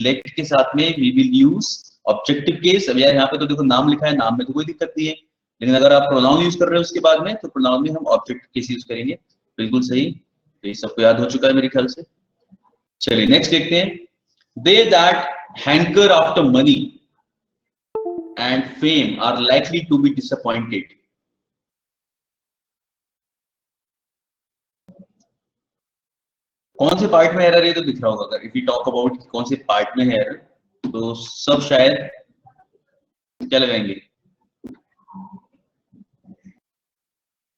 Late के साथ में we will use objective case. अब यार यहाँ पे तो देखो नाम लिखा है, नाम में तो कोई दिक्कत नहीं है, लेकिन अगर आप प्रोनाउन यूज कर रहे हो उसके बाद में, तो प्रोनाउन में हम ऑब्जेक्टिव केस यूज करेंगे। बिल्कुल सही, तो ये सबको याद हो चुका है मेरे ख्याल से। चलिए नेक्स्ट देखते हैं। They that hanker after money and fame are likely to be disappointed. कौन से पार्ट में एरर है तो दिख रहा होगा। अगर इफ यू टॉक अबाउट कौन से पार्ट में है एरर, तो सब शायद क्या लगाएंगे,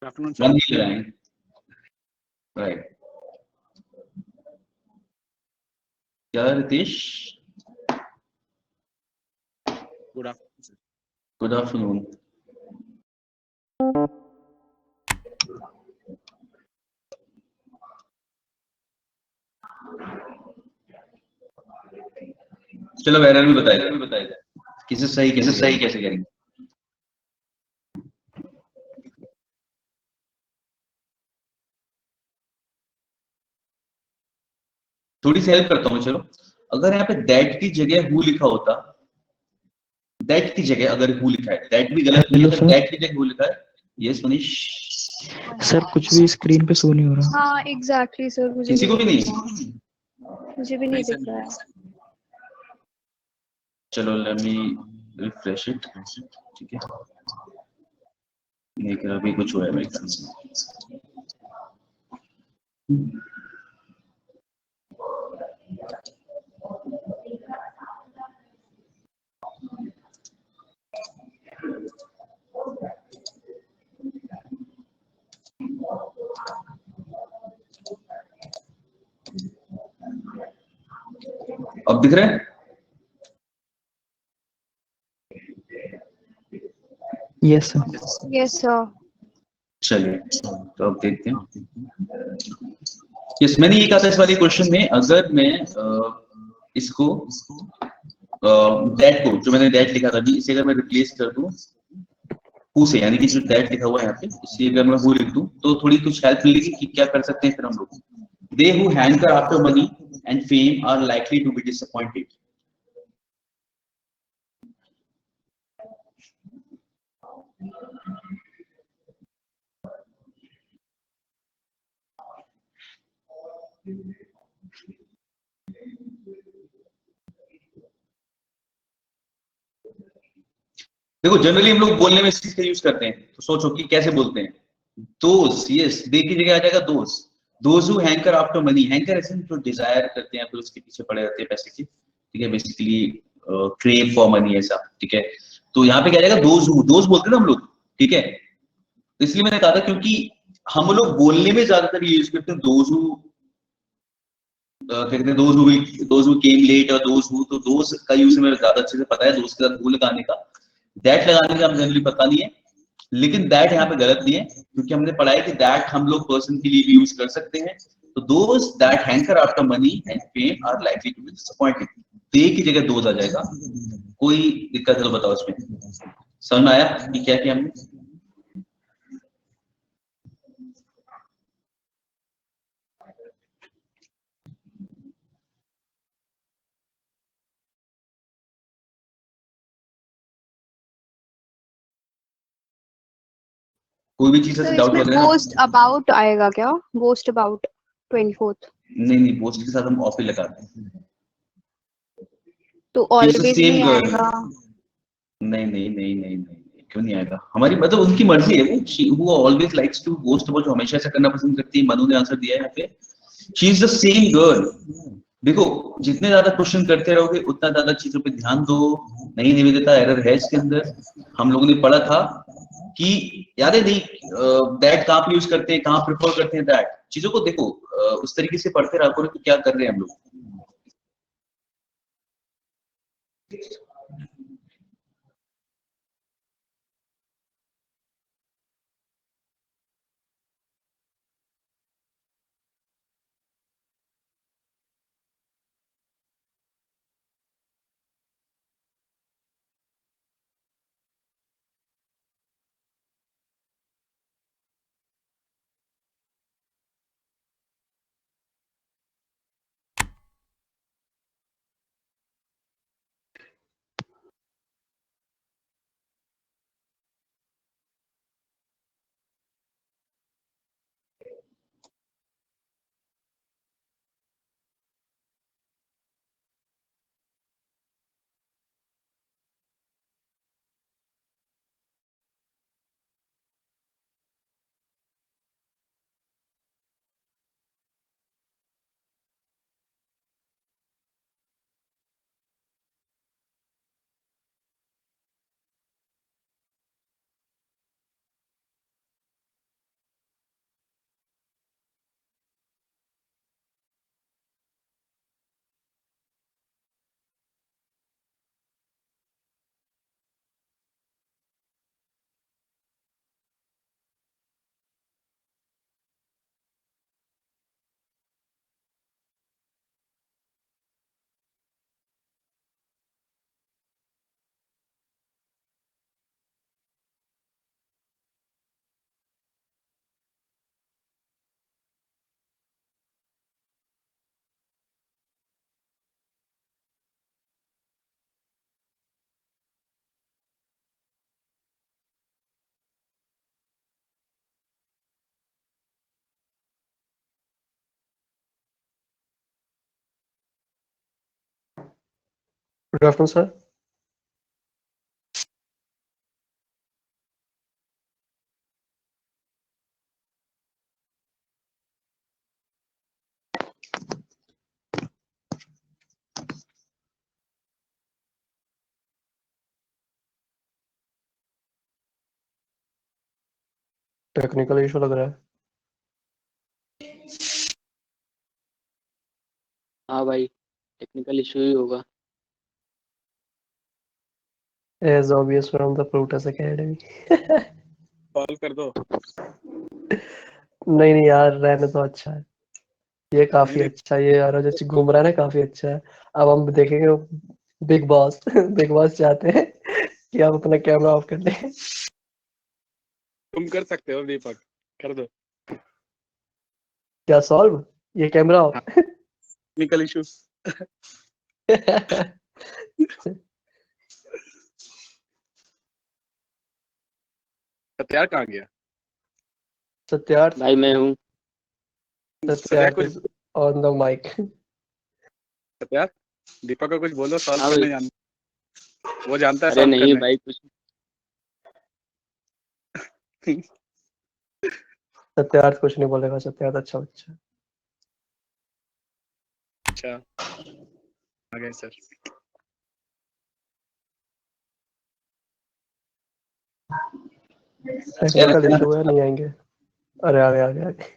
वन ही लगाएंगे, राइट। क्या रितेश? Good afternoon. चलो एरर भी बताए किसे सही कैसे करेंगे। थोड़ी सी हेल्प करता हूँ, चलो। अगर यहाँ पे दैट की जगह हु लिखा होता, दैट की जगह अगर हु लिखा है, दैट भी गलत नहीं है, अगर दैट की जगह हु लिखा है। यस मनीष सर, कुछ भी स्क्रीन पे शो नहीं हो रहा। हाँ एग्जैक्टली सर, मुझे किसी को भी नहीं। दिख रहा है। चलो लेट मी रिफ्रेश इट। ठीक है, लेकिन अभी कुछ हुआ है मेरे ख्याल से। अब दिख रहा है? Yes sir. चलिए तो अब देखते हैं। यस, मैंने ये कहा था इस वाले क्वेश्चन में, अगर मैं इसको दैट को, जो मैंने दैट लिखा था अभी, इसे अगर मैं रिप्लेस कर दूं हु से, यानी कि जो दैट लिखा हुआ है यहाँ पे, इसे अगर मैं हु लिख दूं तो थोड़ी कुछ हेल्प मिलेगी कि क्या कर सकते हैं फिर हम लोग। They who hanker after money and fame are likely to be disappointed. देखो जनरली हम लोग बोलने में इस चीज का यूज करते हैं, तो सोचो कि कैसे बोलते हैं। दोस्त, यस, दे की जगह आ जाएगा दोस्त। Those who hanker after money, hanker ऐसे जो डिजायर करते हैं, फिर उसके पीछे पड़े रहते हैं पैसे के, ठीक है, बेसिकली क्रेव फॉर मनी ऐसा, ठीक है। तो यहाँ पे क्या जाएगा, दोज बोलते हैं ना हम लोग, ठीक है। तो इसलिए मैंने कहा था क्योंकि हम लोग बोलने में ज्यादातर ये यूज करते हैं दोज हु, कहते हैं दोज हु केम लेट, और दोज हु, तो दोज का यूज हमें ज्यादा अच्छे से पता है, दोस्त के साथ हु लगाने का। दैट लगाने का हम जनरली पता नहीं है, लेकिन दैट यहाँ पे गलत नहीं है, क्योंकि हमने पढ़ा है कि दैट हम लोग पर्सन के लिए भी यूज कर सकते हैं। तो those that hanker after money and fame are likely to be disappointed, they की जगह दोज आ जाएगा। कोई दिक्कत है तो बताओ इसमें, समझ में आया कि क्या किया हमने? कोई भी चीज से डाउट लग रहा है? बोस्ट अबाउट आएगा क्या? Boast about 24th? नहीं, बोस्ट के साथ हम ऑफ ही लगाते हैं। तो ऑलवेज नहीं आएगा? नहीं, क्यों नहीं आएगा? हमारी मतलब उनकी मर्जी है, वो ऑलवेज लाइक्स टू बोस्ट, वो जो हमेशा से करना पसंद करती है। मनु ने आंसर दिया है यहाँ पे, she is the same girl. देखो, जितने ज्यादा क्वेश्चन करते रहोगे उतना ज्यादा चीजों पे ध्यान दो। नहीं निवेदिता, एरर है इसके अंदर। हम लोगों ने पढ़ा था कि, याद है नहीं, दैट कहाँ पे यूज करते हैं, कहाँ प्रेफर करते हैं दैट, चीजों को देखो उस तरीके से पढ़ते रहो कि क्या कर रहे हैं हम लोग। Good afternoon sir. Technical issue लग रहा है। हाँ भाई, टेक्निकल इशू ही होगा। As obvious from the Plutus Academy। Call कर दो। नहीं नहीं यार, रहने तो अच्छा है, ये काफी नहीं, अच्छा है, ये यार जो घूम रहा है ना काफी अच्छा है। अब हम देखेंगे बिग बॉस। बिग बॉस चाहते हैं कि आप अपना कैमरा ऑफ कर लें। तुम कर सकते हो दीपक, कर दो। क्या सॉल्व ये कैमरा ऑफ? Technical issue. हथियार कहाँ गया? सत्यार्थ भाई मैं हूँ। सत्यार्थ कुछ इज ऑन द माइक। हथियार, दीपक को कुछ बोलो, सॉल्व हाँ करने भाई। वो जानता है अरे सॉल्व नहीं करने। भाई, कुछ सत्यार्थ कुछ नहीं बोलेगा, सत्यार्थ अच्छा बच्चा है। अच्छा, आ गए सर। टेक्निकल इशू है, नहीं आएंगे। अरे आ गए आ गए आ गए।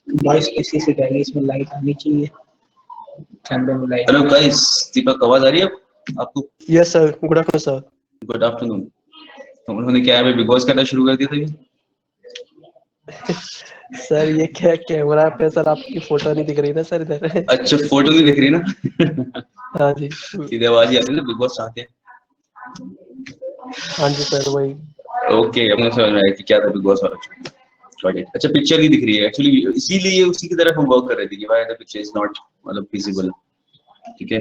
वॉइस कैसे से जाएगी, इसमें लाइट आनी चाहिए, कैमरे में लाइट। हेलो गाइस, दीपक आवाज आ रही है आपको? Yes sir, good afternoon sir. Good afternoon. तो उन्होंने क्या है, बिग बॉस करना शुरू कर दिया था ये? सर ये क्या कैमरा पे सर आपकी फोटो नहीं दिख रही ना सर इधर। अच्छा, फोटो नहीं दिख रही ना? हाँ जी। सीधे आवाज ही आती है, बिग बॉस चाहते हैं। हाँ जी सर वही। ओके, अपने समझ में आया कि क्या था बिग बॉस वाला। Got it. अच्छा, पिक्चर नहीं दिख रही है एक्चुअली, इसीलिए उसी की तरफ हम वर्क कर रहे थे कि why the picture is not मतलब विजिबल। ठीक है,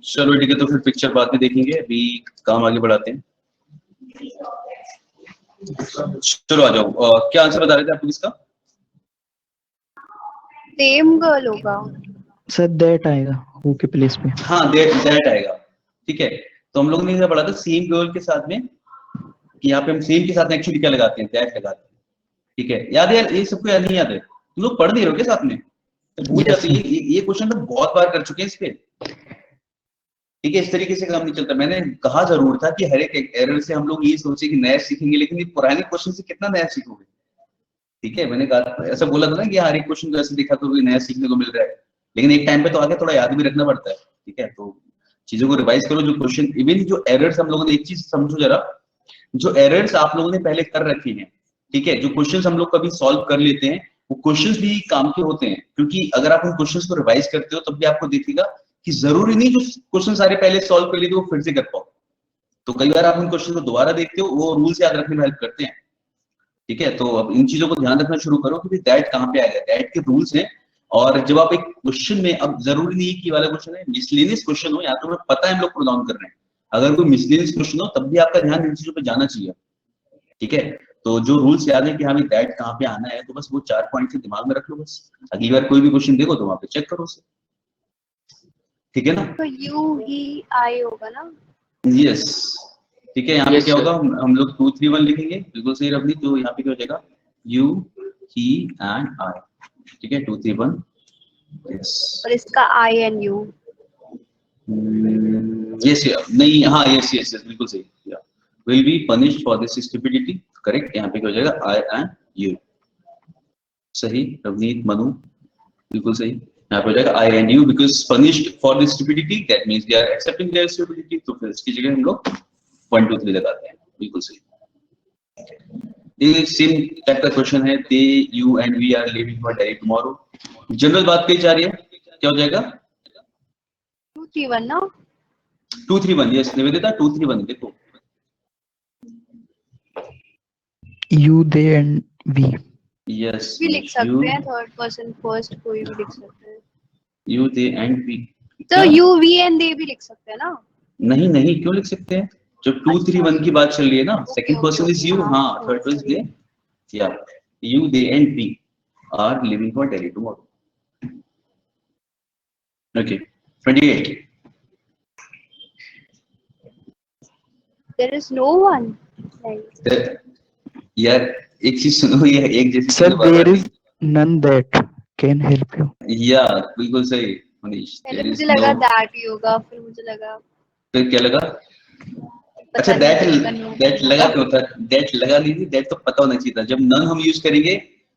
चलो ठीक है, तो फिर पिक्चर बाद में देखेंगे, अभी काम आगे बढ़ाते हैं। चलो आ जाओ। क्या आंसर बता रहे थे आप इसका? सेम गर्ल होगा। सर दैट आएगा हु के प्लेस पे। हाँ, दैट आएगा। ठीक है, तो हम लोगों ने क्या पढ़ा था सेम गर्ल के साथ में, कि यहाँ पे हम सेम के साथ में एक्चुअली क्या लगाते हैं, दैट लगाते हैं। ठीक है, याद है यार? ये सबको याद नहीं याद है? तुम लोग पढ़ नहीं रहे हो क्या साथ में? तो भूल Yes, जाते sir. हैं। ये क्वेश्चन तो बहुत बार कर चुके हैं इस पे। ठीक है, इस तरीके से काम नहीं चलता। मैंने कहा जरूर था कि हर एक एरर से हम लोग ये सोचे कि नया सीखेंगे, लेकिन ये पुराने क्वेश्चन से कितना नया सीखोगे? ठीक है, मैंने कहा ऐसा बोला था ना कि हर एक क्वेश्चन को ऐसे देखा तो नया सीखने को मिल रहा है, लेकिन एक टाइम पे तो आगे थोड़ा याद भी रखना पड़ता है। ठीक है, तो चीजों को रिवाइज करो। जो क्वेश्चन, इवन जो एरर्स हम लोगों ने, एक चीज समझो जरा, जो एरर्स आप लोगों ने पहले कर रखे हैं, ठीक है, जो क्वेश्चंस हम लोग कभी सॉल्व कर लेते हैं, वो क्वेश्चंस भी काम के होते हैं, क्योंकि अगर आप उन क्वेश्चंस को रिवाइज करते हो तब भी आपको दिखेगा कि जरूरी नहीं जो क्वेश्चन सारे पहले सॉल्व कर लिए थे वो फिर से कर पाओ। तो कई बार आप उन क्वेश्चन को दोबारा देखते हो, वो रूल्स याद रखने में हेल्प करते हैं। ठीक है, तो अब इन चीजों को ध्यान रखना शुरू करो कि दैट कहाँ पे आएगा, दैट के रूल्स हैं। और जब आप एक क्वेश्चन में, अब जरूरी नहीं है कि वाला क्वेश्चन है मिसलेनियस क्वेश्चन हो, या तो हमें पता है हम लोग प्रोनाउंस कर रहे हैं, अगर कोई मिसलेनियस क्वेश्चन हो तब भी आपका ध्यान इन चीजों पे जाना चाहिए। ठीक है, तो जो रूल्स याद है कि हमें दैट कहाँ पे आना है, तो बस वो 4 पॉइंट से दिमाग में रख लो। बस अगली बार कोई भी क्वेश्चन देखो तो वहां पे चेक करो उसे। ठीक है ना? तो यू ही आई होगा ना। यस। ठीक है, यहाँ पे Yes, क्या sir. होगा, हम लोग 2 3 1 लिखेंगे, बिल्कुल सही रवनी। तो यहाँ पे क्या हो जाएगा, यू, ही एंड आई। ठीक है, 2 3 1। यस और इसका आई एंड यू। यस, नहीं, हाँ, यस यस यस, बिल्कुल सही। Will be punished for this stupidity. Correct, यहाँ पे क्या हो जाएगा, आई एंड यू। सही रवनीत, मनु, बिल्कुल सही। यहाँ पे हो जाएगा I and you because punished for this stupidity, that means they are accepting their stupidity. तो फिर इसकी जगह हम लोग 1 2 3 लगाते हैं। बिल्कुल सही। ये सेम टाइप का क्वेश्चन है, they, you and we are living for Delhi tomorrow. General बात कही जा रही है, क्या हो जाएगा, 2 3 1 ना। 2 3 1। यस निवेदिता, 2 3 1 देखो। You, they and we. Yes भी लिख सकते हैं, थर्ड पर्सन फर्स्ट कोई भी लिख सकते हैं। You they and we. तो यू वी एंड दे भी लिख सकते हैं ना? नहीं नहीं, क्यों लिख सकते हैं? जो 2 3 1 की बात चल रही है ना, second okay, person is okay, you, हाँ, हाँ, थर्ड पर्सन दे। या you they and we are living for daily tomorrow. Okay 28। There is no one. Right. यार एक चीज सुनो, ये एक जैसी Sir, चीजें बार there bar is none that can help you. या बिल्कुल सही मनीष। पहले There is मुझे लगा no- दैट ही होगा, फिर मुझे लगा फिर क्या लगा? अच्छा पता दैट नहीं किसका no दैट लगा क्यों था? दैट लगा नहीं थी, दैट तो पता होना चाहिए था। जब नन हम यूज करेंगे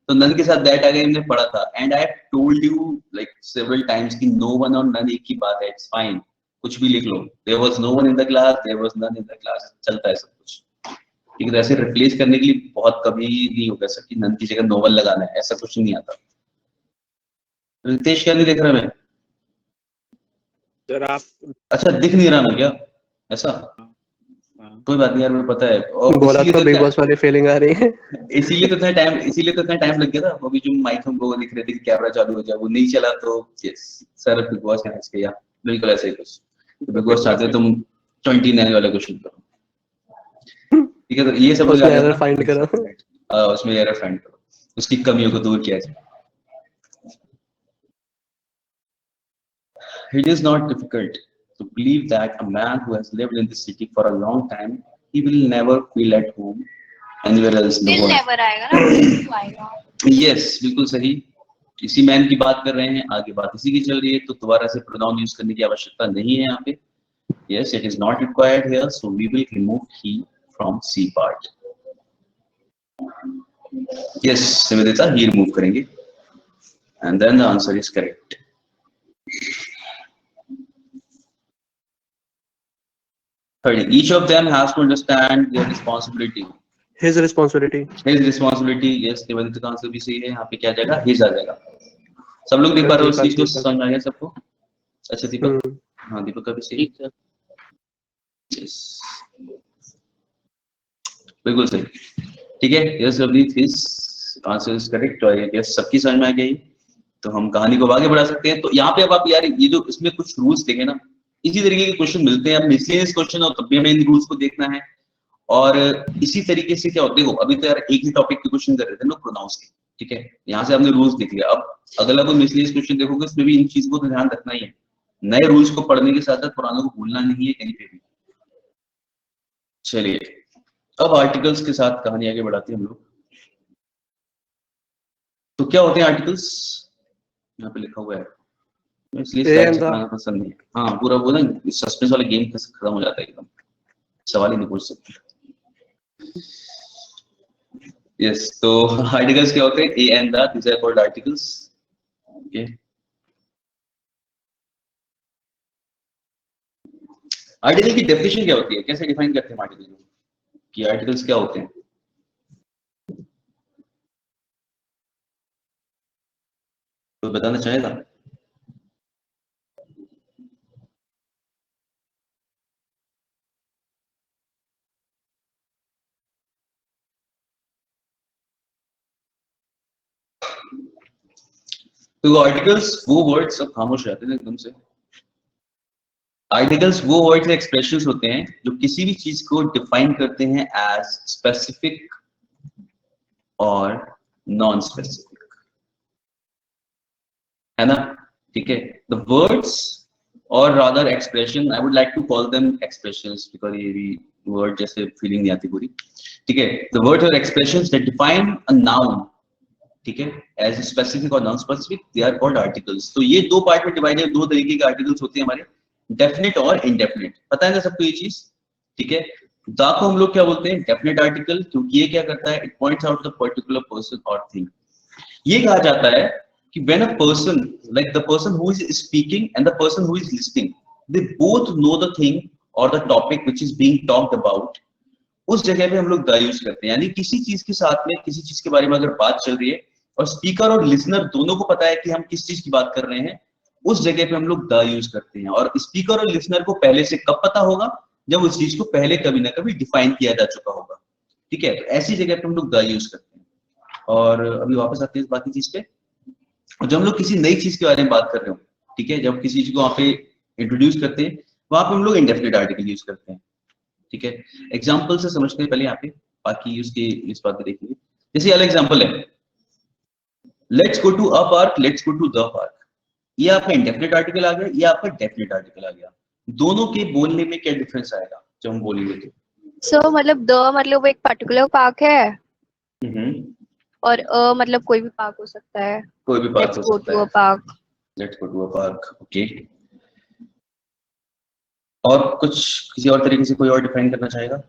तो नन के साथ दैट आ गया, हमने पढ़ा था। And I have told you like several times कि नो वन और नन एक ही बात है, इट्स फाइन, कुछ भी लिख लो। There was no one in the class, there was none in the class, चलता है सब कुछ। ठीक है, ऐसे रिप्लेस करने के लिए बहुत कभी नहीं होगा सर कि नन की जगह नो वन लगाना है, ऐसा कुछ नहीं आता। रितेश क्या नहीं देख रहा मैं? सर आप अच्छा दिख नहीं रहा मैं क्या? ऐसा कोई बात नहीं यार, मुझे पता है। और बोला इसीलिए तो बिग क्या- बॉस वाली फीलिंग आ रही है। इसीलिए तो इतना टाइम लग गया था। अभी जो माइक हमको दिख रहे थे कि कैमरा चालू हो जाए, वो नहीं चला तो यस सर बिग बॉस है इसके, या बिल्कुल ऐसा ही कुछ। तो बिग बॉस चाहते हो तुम 29 वाला क्वेश्चन करो, ठीक है? तो ये सब उसमें एरर फाइंड करो। उसमें एरर फाइंड करो, उसकी कमियों को दूर किया जाए। It is not difficult to believe that a man who has lived in this city for a long time, he will never feel at home anywhere else in the Still world. never आएगा ना, still आएगा। Yes, बिल्कुल सही। इसी man की बात कर रहे हैं, आगे बात इसी की चल रही है, तो दोबारा से प्रोनाउन यूज करने की आवश्यकता नहीं है यहाँ पे। Yes, it is not required here, so we will remove he from C part. Yes, Nivedita, he remove करेंगे, and then the answer is correct. Each of them has to understand their responsibility. His responsibility. His responsibility, yes, Nivedita का answer भी सही है। यहाँ पे क्या आ जाएगा? His आ जाएगा। सब लोग देख पा रहे हो इस चीज को? समझ आ गया सबको? अच्छा दीपक, हाँ दीपक का भी सही है। Yes, बिल्कुल सही, ठीक है। Yes, Ravneet, his answer is correct। तो yes, सबकी समझ में आ गई, तो हम कहानी को आगे बढ़ा सकते हैं। तो यहाँ पे अब आप यार ये जो इसमें कुछ रूल्स देखे ना, इसी तरीके के क्वेश्चन मिलते हैं। अब मिसलेनियस क्वेश्चन हो तब भी हमें इन रूल्स को देखना है। और इसी तरीके से क्या होते हो, अभी तो यार एक ही टॉपिक के क्वेश्चन कर रहे थे ना, प्रोनाउंस के, ठीक है? यहाँ से हमने रूल्स देख लिया। अब अगला कोई मिसलेनियस क्वेश्चन देखोगे, इसमें भी इन चीजों को तो ध्यान रखना ही है। नए रूल्स को पढ़ने के साथ साथ पुरानों को भूलना नहीं है कहीं पे भी। चलिए अब आर्टिकल्स के साथ कहानी आगे बढ़ाते हैं हम लोग। तो क्या होते हैं आर्टिकल्स? यहाँ पे लिखा हुआ है, इसलिए स्लाइड चलाना पसंद नहीं है। हाँ पूरा बोला, सस्पेंस वाला गेम खत्म हो जाता है एकदम, सवाल ही नहीं पूछ सकते। यस, तो आर्टिकल्स क्या होते हैं? A and the, these are called articles. Okay. Article की डेफिनेशन क्या होती है? कैसे डिफाइन करते हैं आर्टिकल को, कि आर्टिकल्स क्या होते हैं? तो बताना चाहेगा? तो आर्टिकल्स वो वर्ड्स, सब खामोश रहते हैं एकदम से। आर्टिकल्स वो वर्ड्स एक्सप्रेशंस होते हैं जो किसी भी चीज को डिफाइन करते हैं एज स्पेसिफिक और नॉन स्पेसिफिक, है ना? ठीक है, द वर्ड्स और rather expression, I would like to call them expressions because ये भी वर्ड जैसे फीलिंग नहीं आती पूरी। ठीक है, द वर्ड्स और expressions that define a noun, ठीक है, एज स्पेसिफिक और non specific, they are called articles. तो ये दो पार्ट में डिवाइडेड, दो तरीके के आर्टिकल्स होते हैं हमारे, डेफिनेट और इनडेफिनेट। पता है ना सबको ये चीज? ठीक है, दा को हम लोग क्या बोलते हैं? डेफिनेट आर्टिकल, क्योंकि ये क्या करता है? It points out the particular person और थिंग। ये कहा जाता है कि when a person, like the person who is speaking and the person who is listening, they both know the thing और the topic which is being talked about, उस जगह पे हम लोग द यूज करते हैं। यानी किसी चीज के साथ में, किसी चीज के बारे में अगर बात चल रही है और स्पीकर और लिसनर दोनों को पता है कि हम किस चीज की बात कर रहे हैं, उस जगह पे हम लोग द यूज करते हैं। और स्पीकर और लिसनर को पहले से कब पता होगा? जब उस चीज को पहले कभी ना कभी डिफाइन किया जा चुका होगा। ठीक है, तो ऐसी जगह पे हम लोग द यूज करते हैं। और अभी वापस आते हैं बाकी चीज पे। और जब हम लोग किसी नई चीज के बारे में बात कर रहे हो, ठीक है, जब किसी चीज को वहाँ पे इंट्रोड्यूस करते हैं, वहां पे हम लोग इंडेफिनिट आर्टिकल यूज करते हैं, ठीक है। एग्जाम्पल से समझते हैं पहले यहाँ पे, बाकी उसके इस बात को देखेंगे। जैसे अलग एग्जाम्पल है, let's go to a park, let's go to the park. ये आपका इंडेफिनिट आर्टिकल आ गया, ये आपका डेफिनिट आर्टिकल आ गया। दोनों के बोलने में क्या डिफरेंस आएगा जब हम बोलेंगे तो? सो मतलब द मतलब वो एक पर्टिकुलर पार्क है, और मतलब कोई भी पार्क हो सकता है। कोई भी पार्क लेट्स हो गो सकता टू अ है। Park. Let's go to a park, okay. और कुछ किसी और तरीके से कोई और डिफाइन करना चाहेगा?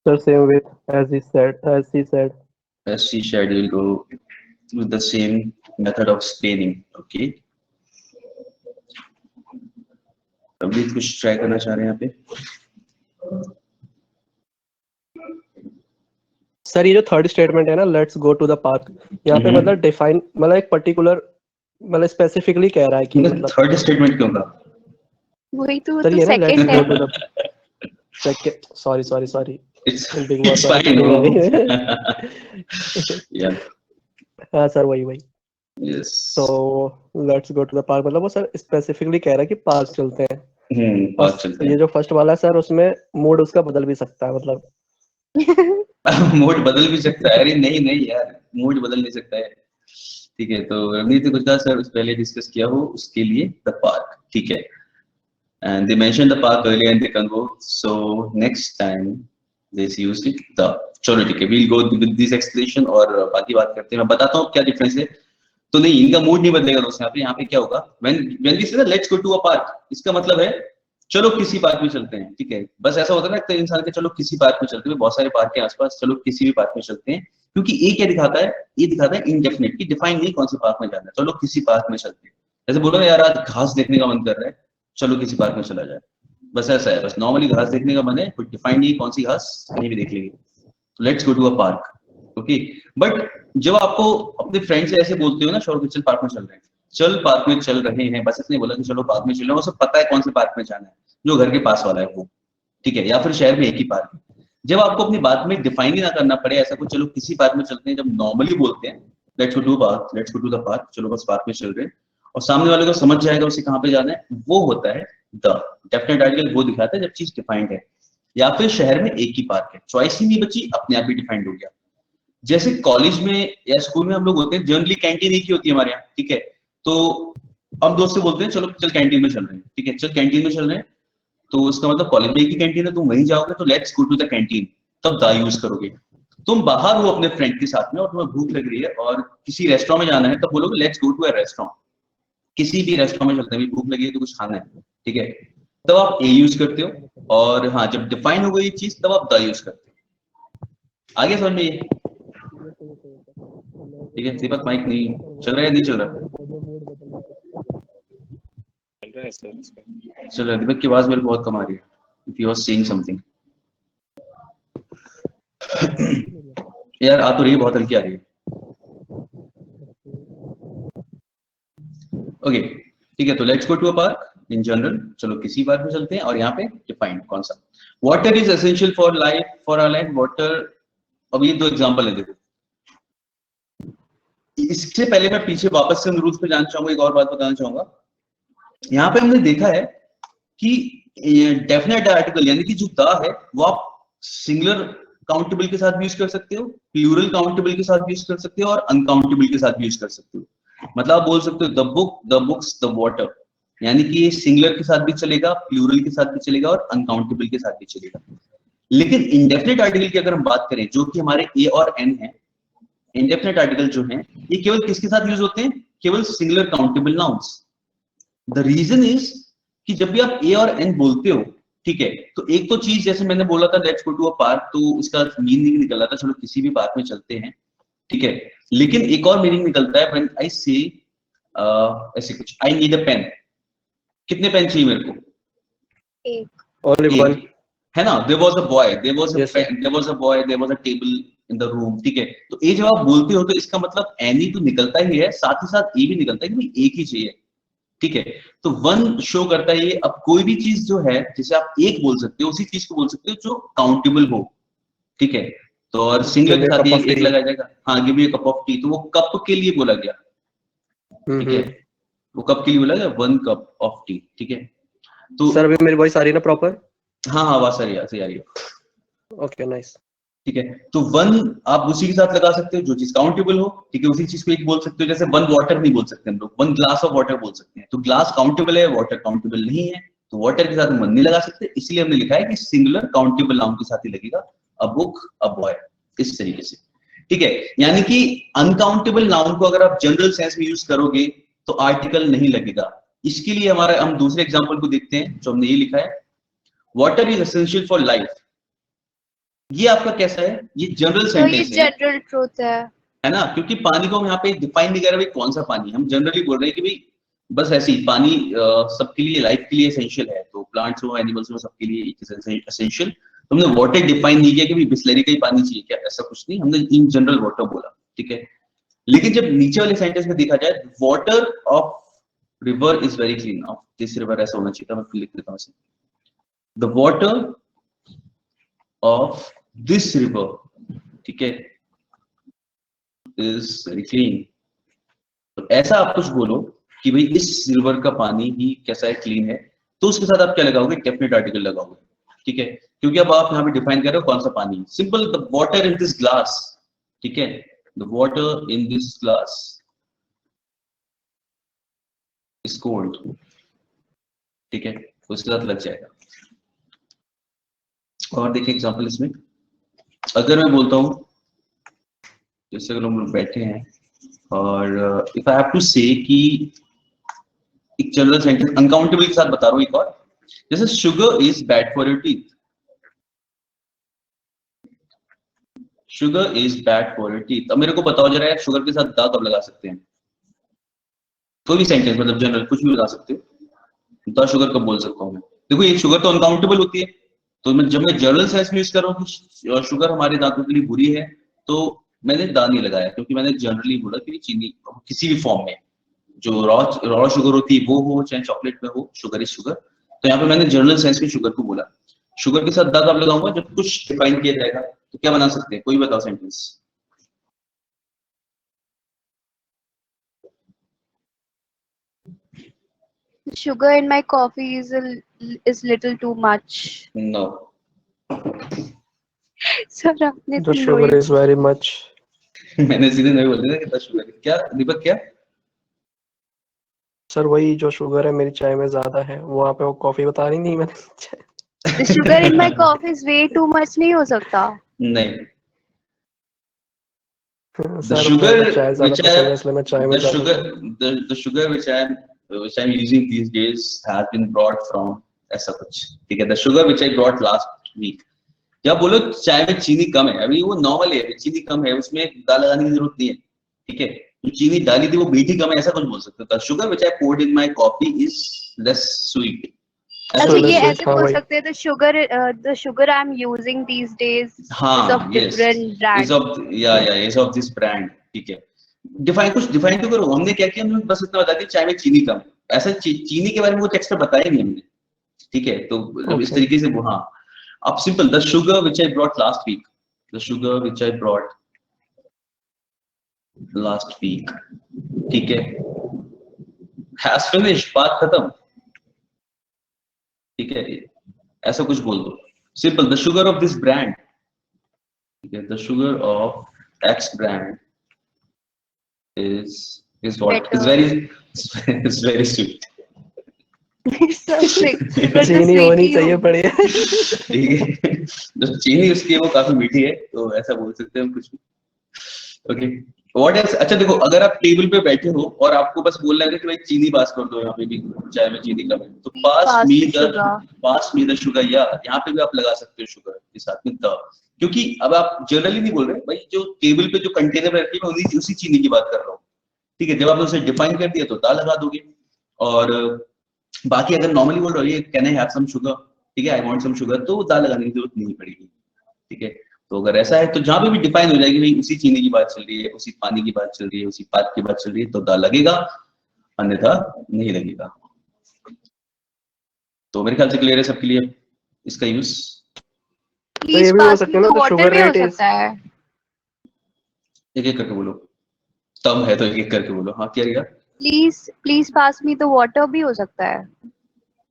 Sir, same with as he said, as he said. As she said, we will go with the same method of explaining, okay? अभी कुछ ट्राई करना चाह रहे हैं यहाँ पे? सर ये जो थर्ड स्टेटमेंट है ना, let's go to the park, यहाँ पे मतलब डिफाइन, मतलब एक पर्टिकुलर, मतलब स्पेसिफिकली कह रहा है कि मतलब थर्ड स्टेटमेंट क्यों कहा? वही तो सर ये ना लेट्स सेकंड गो है। To the second, sorry It's fine, no? Yeah, हाँ सर वही yes. तो let's go to the park मतलब वो सर स्पेसिफिकली कह रहा है कि पार्क चलते हैं। पार्क चलते ये हैं। जो फर्स्ट वाला है सर, उसमें मूड उसका बदल भी सकता है, मतलब मूड बदल भी सकता है? अरे नहीं यार, मूड बदल नहीं सकता है, ठीक है। तो रवनीत ने कुछ कहा सर, उस पहले डिस्कस किया हो उसके लिए द पार्क, ठीक है। And they mentioned the park earlier in the convo, so next time they used it the. चलो ठीक है, we'll go with this explanation और बाकी बात करते हैं। मैं बताता हूँ क्या डिफरेंस है। तो नहीं, इनका मूड नहीं बदलेगा दोस्तों। यहाँ पे क्या होगा, when we say let's go to a park, इसका मतलब है चलो किसी पार्क में चलते हैं, ठीक है। बस ऐसा होता है ना इंसान के, चलो किसी पार्क में चलते हैं, बहुत सारे पार्क के आसपास, चलो किसी भी पार्क में चलते हैं। क्योंकि ये क्या दिखाता है, ये दिखाता है इंडेफिनिट, की डिफाइन नहीं कौन से पार्क में जाना है, चलो किसी पार्क में चलते हैं। जैसे बोलो ना यार, आज घास देखने का मन कर रहा है, चलो किसी पार्क में चला जाए, बस ऐसा है। बस नॉर्मली घास देखने का मन है, कोई डिफाइन नहीं कौन सी घास, कहीं भी देख लेंगे। Let's go to a park, okay. But जब आपको अपने फ्रेंड से ऐसे बोलते हो ना, शोर चल पार्क में चल रहे हैं, चल पार्क में चल रहे हैं, बस इसने बोला कि चलो पार्क में चल रहे हैं, वो सब पता है कौन से पार्क में जाना है, जो घर के पास वाला है वो, ठीक है, या फिर शहर में एक ही पार्क है। जब आपको अपनी बात में डिफाइन ही ना करना पड़े ऐसा कुछ, चलो किसी पार्क में चलते हैं, जब नॉर्मली बोलते हैं let's go to park, let's go to the park, चलो बस पार्क में चल रहे हैं, और सामने वाले को समझ जाएगा उसे कहाँ पे जाना है, वो होता है द डेफिनेट आर्टिकल। वो दिखाता है जब चीज डिफाइंड है। या फिर शहर में एक ही पार्क है, चॉइस ही नहीं बची, अपने आप ही डिफाइंड हो गया। जैसे कॉलेज में या स्कूल में हम लोग होते हैं, जनरली कैंटीन एक ही होती है हमारे यहाँ, ठीक है। तो हम दोस्त से बोलते हैं चलो चल कैंटीन में चल रहे हैं, ठीक है, चल कैंटीन में चल रहे हैं, तो उसका मतलब कॉलेज में एक ही कैंटीन है, तुम वहीं जाओगे, तो let's go to the canteen, तब द यूज करोगे। तुम बाहर हो अपने फ्रेंड के साथ में और तुम्हें भूख लग रही है और किसी रेस्टोरेंट में जाना है, तब बोलोगे let's go to a restaurant. किसी भी रेस्टोरेंट में चलते हैं, भूख लगी है तो कुछ खाना है, ठीक है, तब आप ए यूज करते हो। और हाँ, जब डिफाइन हो गई चीज तब आप द यूज करते हो। आगे समझ में ये? ठीक है, दीपक माइक नहीं चल रहा है, नहीं चल रहा? चल रहा है सर इसका। चल रहा है। दीपक की आवाज मेरे को बहुत कम आ रही है, if you are saying something। यार आ तो रही है, बहुत हल्की आ रही है। ओके, ठीक है, तो let's go to a park in general, चलो किसी पार्क में चलते हैं, और यहाँ पे डिफाइंड कौन सा, water is essential for life, for our life, water. अब ये दो एग्जांपल है, देखो। इससे पहले मैं पीछे वापस से उन रूल्स पे जानना चाहूंगा, एक और बात बताना चाहूंगा। यहाँ पे हमने देखा है कि डेफिनेट आर्टिकल यानी कि जो द है, वो आप सिंगुलर काउंटेबल के साथ भी यूज कर सकते हो, प्लूरल काउंटेबल के साथ भी यूज कर सकते हो, और अनकाउंटेबल के साथ भी यूज कर सकते हो। मतलब आप बोल सकते हो the book, the books, the water, यानी कि ये सिंगुलर के साथ भी चलेगा, प्लूरल के साथ भी चलेगा, और अनकाउंटेबल के साथ भी चलेगा। लेकिन इंडेफिनिट आर्टिकल की अगर हम बात करें, जो कि हमारे ए और एन है, इंडेफिनिट आर्टिकल जो है, ये केवल किसके साथ यूज होते हैं? केवल singular countable nouns. The reason is कि जब भी आप ए और एन बोलते हो, ठीक है, तो एक तो चीज जैसे मैंने बोला था let's go to a park, तो इसका मीनिंग निकल रहा था चलो किसी भी पार्क में चलते हैं, ठीक है। लेकिन एक और मीनिंग निकलता है व्हेन आई से ऐसे कुछ, आई नीड अ पेन। कितने पेन चाहिए मेरे को? एक। ओनली वन, है ना। There was a boy, there was a Yes, sir. Pen, there was a boy, there was a table in the room, ठीक है। तो ए जब आप बोलते हो तो इसका मतलब एन ही तो निकलता ही है, साथ ही साथ ए भी निकलता है कि भाई एक ही चाहिए, ठीक है। तो वन शो करता है ये। अब कोई भी चीज जो है जैसे आप एक बोल सकते हो, उसी चीज को बोल सकते हो जो काउंटेबल हो, ठीक है। तो और सिंगुलर के साथ एक लगाया जाएगा, हाँ give me a cup of T, तो वो कप के लिए बोला गया, ठीक है, वो कप के लिए बोला गया, वन कप ऑफ टी, ठीक है। तो सर अभी मेरी वॉइस आ रही है ना प्रॉपर? हाँ हाँ आवाज सही आ रही है। Okay nice. ठीक है, तो वन आप उसी के साथ लगा सकते हो जो चीज काउंटेबल हो, ठीक है, उसी चीज को एक बोल सकते हो। जैसे वन वाटर नहीं बोल सकते हम लोग, वन ग्लास ऑफ वाटर बोल सकते हैं। तो ग्लास काउंटेबल है, वाटर काउंटेबल नहीं है, तो वाटर के साथ हम वन नहीं लगा सकते, इसलिए हमने लिखा है कि सिंगुलर काउंटेबल नाउन के साथ ही लगेगा, अ बुक, अ बॉय, इस तरीके से, ठीक है। यानी कि अनकाउंटेबल नाउन को अगर आप जनरल सेंस में यूज करोगे तो आर्टिकल नहीं लगेगा। इसके लिए हमारा हम दूसरे एग्जाम्पल को देखते हैं, जो हमने ये लिखा है, water is essential for life. ये आपका कैसा है, ये जनरल तो ये सेंटेंस है जनरल ट्रूथ है ना, क्योंकि पानी को हम यहाँ पे डिफाइन नहीं कर रहे भाई कौन सा पानी, हम जनरली बोल रहे हैं कि भाई बस ऐसे ही पानी सबके लिए, लाइफ के लिए एसेंशियल है, तो प्लांट्स हो, एनिमल्स हो, सबके लिए एसेंशियल। तो हमने वाटर डिफाइन नहीं किया कि भाई बिस्लरी का ही पानी चाहिए क्या, ऐसा कुछ नहीं, हमने इन जनरल वाटर बोला, ठीक है। लेकिन जब नीचे वाले सेंटेंस में देखा जाए, water of river is very clean, of this river ऐसा होना चाहिए था, मैं लिख देता हूँ, the water of this river, ठीक है, इज वेरी क्लीन। तो ऐसा आप कुछ बोलो कि भाई इस रिवर का पानी ही कैसा है, क्लीन है, तो उसके साथ आप क्या लगाओगे, डेफिनेट आर्टिकल लगाओगे, ठीक है, क्योंकि अब आप यहाँ पे डिफाइन कर रहे हो कौन सा पानी। Simple, the water in this glass, ठीक है, the water in this glass is cold, ठीक है, उसके साथ लग जाएगा। और देखिए एग्जाम्पल इसमें, अगर मैं बोलता हूं जैसे अगर हम लोग बैठे हैं और इफ आई हैव टू से कि एक जनरल सेंटेंस अनकाउंटेबल के साथ बता रहा हूं एक और, जैसे sugar is bad for your teeth, sugar is bad for your teeth. अब मेरे को बताओ जरा यार, शुगर के साथ द कब लगा सकते हैं, कोई भी सेंटेंस, मतलब जनरल कुछ भी बता सकते हो, द शुगर कब बोल सकता हूं मैं। देखो ये शुगर तो अनकाउंटेबल होती है, तो मैं जब मैं जनरल सेंस में यूज कर रहा हूँ कि शुगर हमारे दांतों के लिए बुरी है, तो मैंने दा नहीं लगाया, क्योंकि मैंने जनरली बोला कि चीनी किसी भी फॉर्म में, जो रॉ शुगर होती है वो हो चाहे चॉकलेट में हो, शुगर इज शुगर। तो यहाँ पे मैंने जनरल सेंस में शुगर को बोला। शुगर के साथ दा कब लगाऊंगा, जब कुछ डिफाइन किया जाएगा। तो क्या बना सकते हैं, कोई बताओ sentence. sugar in my coffee is little too much. No, sir आपने The sugar is very much. मैंने सीधे नहीं बोल दिया कितना शुगर, क्या दीपक क्या। सर वही जो शुगर है मेरी चाय में ज्यादा है, वहाँ पे वो कॉफी बता रही नहीं मैंने। The sugar in my coffee is way too much नहीं हो सकता। नहीं, सर sugar मेरे को चाय ज्यादा which पसंद है, इसलिए मैं चाय में ज्यादा। the sugar which I'm using these days has been brought from ऐसा कुछ, ठीक है, the sugar which I brought last week। जब बोलो चाय में चीनी कम है, अभी वो नॉर्मल है, चीनी कम है, उसमें दाल लगाने की जरूरत नहीं है, ठीक है, जो चीनी डाली थी वो मीठी कम है, ऐसा कुछ बोल सकते हो। sugar which I poured in my coffee is less sweet। अच्छा ये ऐसे बोल सकते हैं, the sugar I'm using these days is of different brand। is of this brand, ठीक है। डिफाइन तो करो, हमने क्या किया, हमने बस इतना बता दिया चाय में चीनी कम, ऐसा चीनी के बारे में कुछ एक्स्ट्रा बताया नहीं हमने, ठीक है। तो इस तरीके से वो, हाँ आप simple, the sugar which I brought last week, the sugar which I brought last week, ठीक है, हैज फिनिश्ड, बात खत्म, ठीक है, ऐसा कुछ बोल दो simple, the sugar of this brand, ठीक है, the sugar of x brand is what is very sweet। चीनी होनी चाहिए बढ़िया, ठीक है, जो चीनी उसकी वो काफी मीठी है, तो ऐसा बोल सकते हैं हम कुछ भी। Okay, what else. अच्छा देखो, अगर आप टेबल पे बैठे हो और आपको बस बोलना है कि भाई चीनी पास कर दो, यहाँ पे भी चाय में चीनी कम है, तो पास मी द शुगर, या यहाँ पे भी आप लगा सकते हो शुगर के साथ में द, क्योंकि अब आप जनरली नहीं बोल रहे भाई, जो टेबल पे जो कंटेनर रखी है मैं उसी चीनी की बात कर रहा हूँ, ठीक है। जब आपने उसे डिफाइन कर दिया तो दा लगा दोगे, और बाकी अगर नॉर्मली बोल रहे हो can I have some sugar, ठीक है, आई वांट सम शुगर, तो दा लगाने की जरूरत नहीं पड़ेगी, ठीक है। तो अगर ऐसा है तो जहां पे भी डिफाइन हो जाएगी भाई उसी चीनी की बात चल रही है, उसी पानी की बात चल रही है, उसी बात की बात चल रही है, तो दा लगेगा। अन्यथा नहीं लगेगा। तो मेरे ख्याल से क्लियर है सबके लिए इसका यूज। तो प्लीज ये भी हो पास सकता मी है ना, द तो वाटर शुगर भी हो रेट इज, सकता है। एक एक करके बोलो, तब है तो एक एक करके बोलो। हाँ क्या गया? Please pass me the water भी हो सकता है।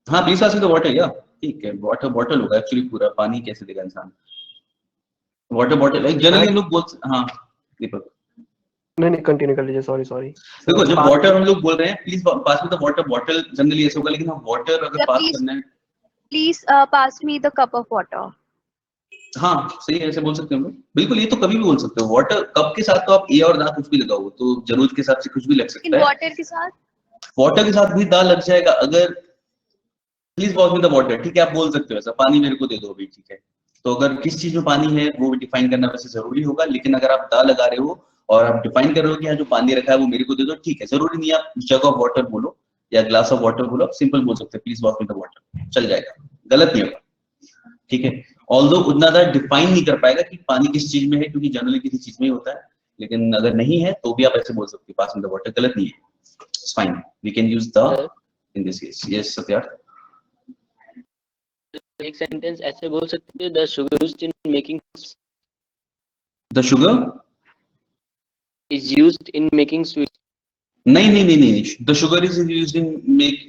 हाँ please pass me the water, या ठीक है, वाटर बॉटल होगा एक्चुअली, पूरा पानी कैसे देगा इंसान? वाटर बॉटल लाइक जनरली हम लोग बोल, हाँ दीपक। नहीं नहीं कंटिन्यू कर लीजिए, सॉरी सॉरी देखो जब सर। वाटर हम लोग बोल रहे हैं प्लीज पास में द वाटर बॉटल, जनरली ऐसे होगा, लेकिन हम वाटर अगर या पास करना है, please pass me the cup of water. हाँ सही है, ऐसे बोल सकते हैं हम लोग, बिल्कुल। ये तो कभी भी बोल सकते हो, वाटर कप के साथ तो आप ए और दा कुछ भी लगाओ, तो जरूरत के हिसाब से कुछ भी लग इन सकता है। वाटर के साथ वाटर के साथ भी दा लग जाएगा। अगर प्लीज पास में द वाटर, ठीक है आप बोल सकते हो ऐसा, पानी मेरे को दे दो अभी, ठीक है। तो अगर किस चीज में पानी है वो डिफाइन करना वैसे जरूरी होगा, लेकिन अगर आप दा लगा रहे हो और आप डिफाइन कर रहे हो कि यहाँ जो पानी रखा है वो मेरे को दे दो, ठीक है, जरूरी नहीं है आप जग ऑफ वाटर बोलो या ग्लास ऑफ वाटर बोलो, आप सिंपल बोल सकते हैं प्लीज पास में द वाटर, चल जाएगा, गलत नहीं होगा, ठीक है। ऑल्दो उतना ज्यादा डिफाइन नहीं कर पाएगा कि पानी किस चीज में है, क्योंकि जनरली किसी चीज में ही होता है, लेकिन अगर नहीं है तो भी आप ऐसे बोल सकते हो पास में द वाटर, गलत नहीं है, it's fine, we can use the in this case. Yes Satyarth. एक सेंटेंस ऐसे बोल सकते हैं, the sugar used in making the sugar is used in making sweet. नहीं नहीं नहीं नहीं, the sugar is used in make,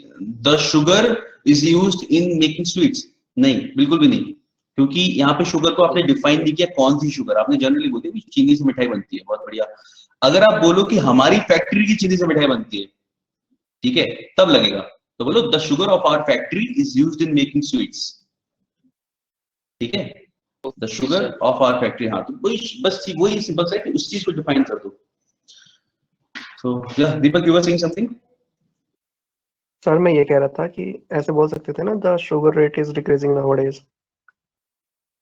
the sugar is used in making sweets, नहीं बिल्कुल भी नहीं, क्योंकि यहाँ पे शुगर को आपने डिफाइन नहीं किया कौन सी शुगर, आपने जनरली बोलते हैं चीनी से मिठाई बनती है, बहुत बढ़िया। अगर आप बोलो कि हमारी फैक्ट्री की चीनी से मिठाई बनती है, ठीक है, तब लगेगा। तो बोलो the sugar of our factory is used in making sweets, ठीक है, the sugar of our factory. हाँ तो वही बस वही सिंपल सा है कि उस चीज को डिफाइन कर दो। So yeah, Deepak, you were saying something? Sir मैं ये कह रहा था कि ऐसे बोल सकते थे ना, the sugar rate is decreasing nowadays.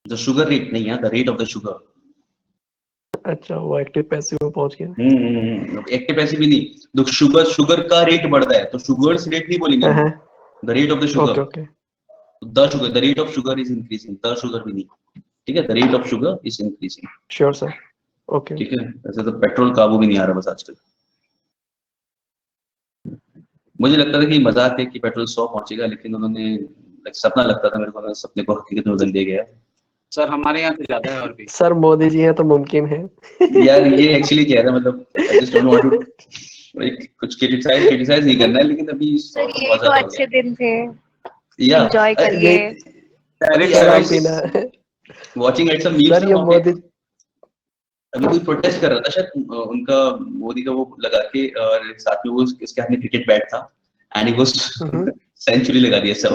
The sugar rate नहीं है, the rate of the sugar. अच्छा वो एक्टिव पैसिव में पहुंच गया। एक्टिव पैसिव भी नहीं, तो शुगर का रेट बढ़ रहा है तो शुगर्स रेट नहीं बोलेंगे हम, the rate of the sugar, okay okay the rate of sugar is increasing, the sugar भी नहीं, ठीक है, the rate of sugar is increasing, sure sir okay. ठीक है। ऐसे तो पेट्रोल काबू भी नहीं आ रहा बस आजकल। मुझे लगता था कि मजाक है कि पेट्रोल 100 पहुंचेगा, लेकिन उन्होंने सपना लगता था मेरे को, सपने को हकीकत में बदल दिया गया। सर हमारे यहाँ तो ज्यादा है और भी। सर मोदी जी हैं तो मुमकिन है। यार ये एक्चुअली क्या है ना, मतलब I just don't want to कुछ क्रिटिसाइज नहीं करना है, लेकिन अभी सर बहुत ये तो ज्यादा हो अच्छे गया। दिन थे, या एंजॉय ये करिए। शराब पीना। Watching at some memes sir ना, ये वहाँ पे मोदी अभी कोई प्रोटेस्ट कर रहा था शायद, उनका मोदी का वो लगा के, और साथ में वो इसके हाथ में क्रिकेट बैट था, एंड ही वाज सेंचुरी लगा दिया सब।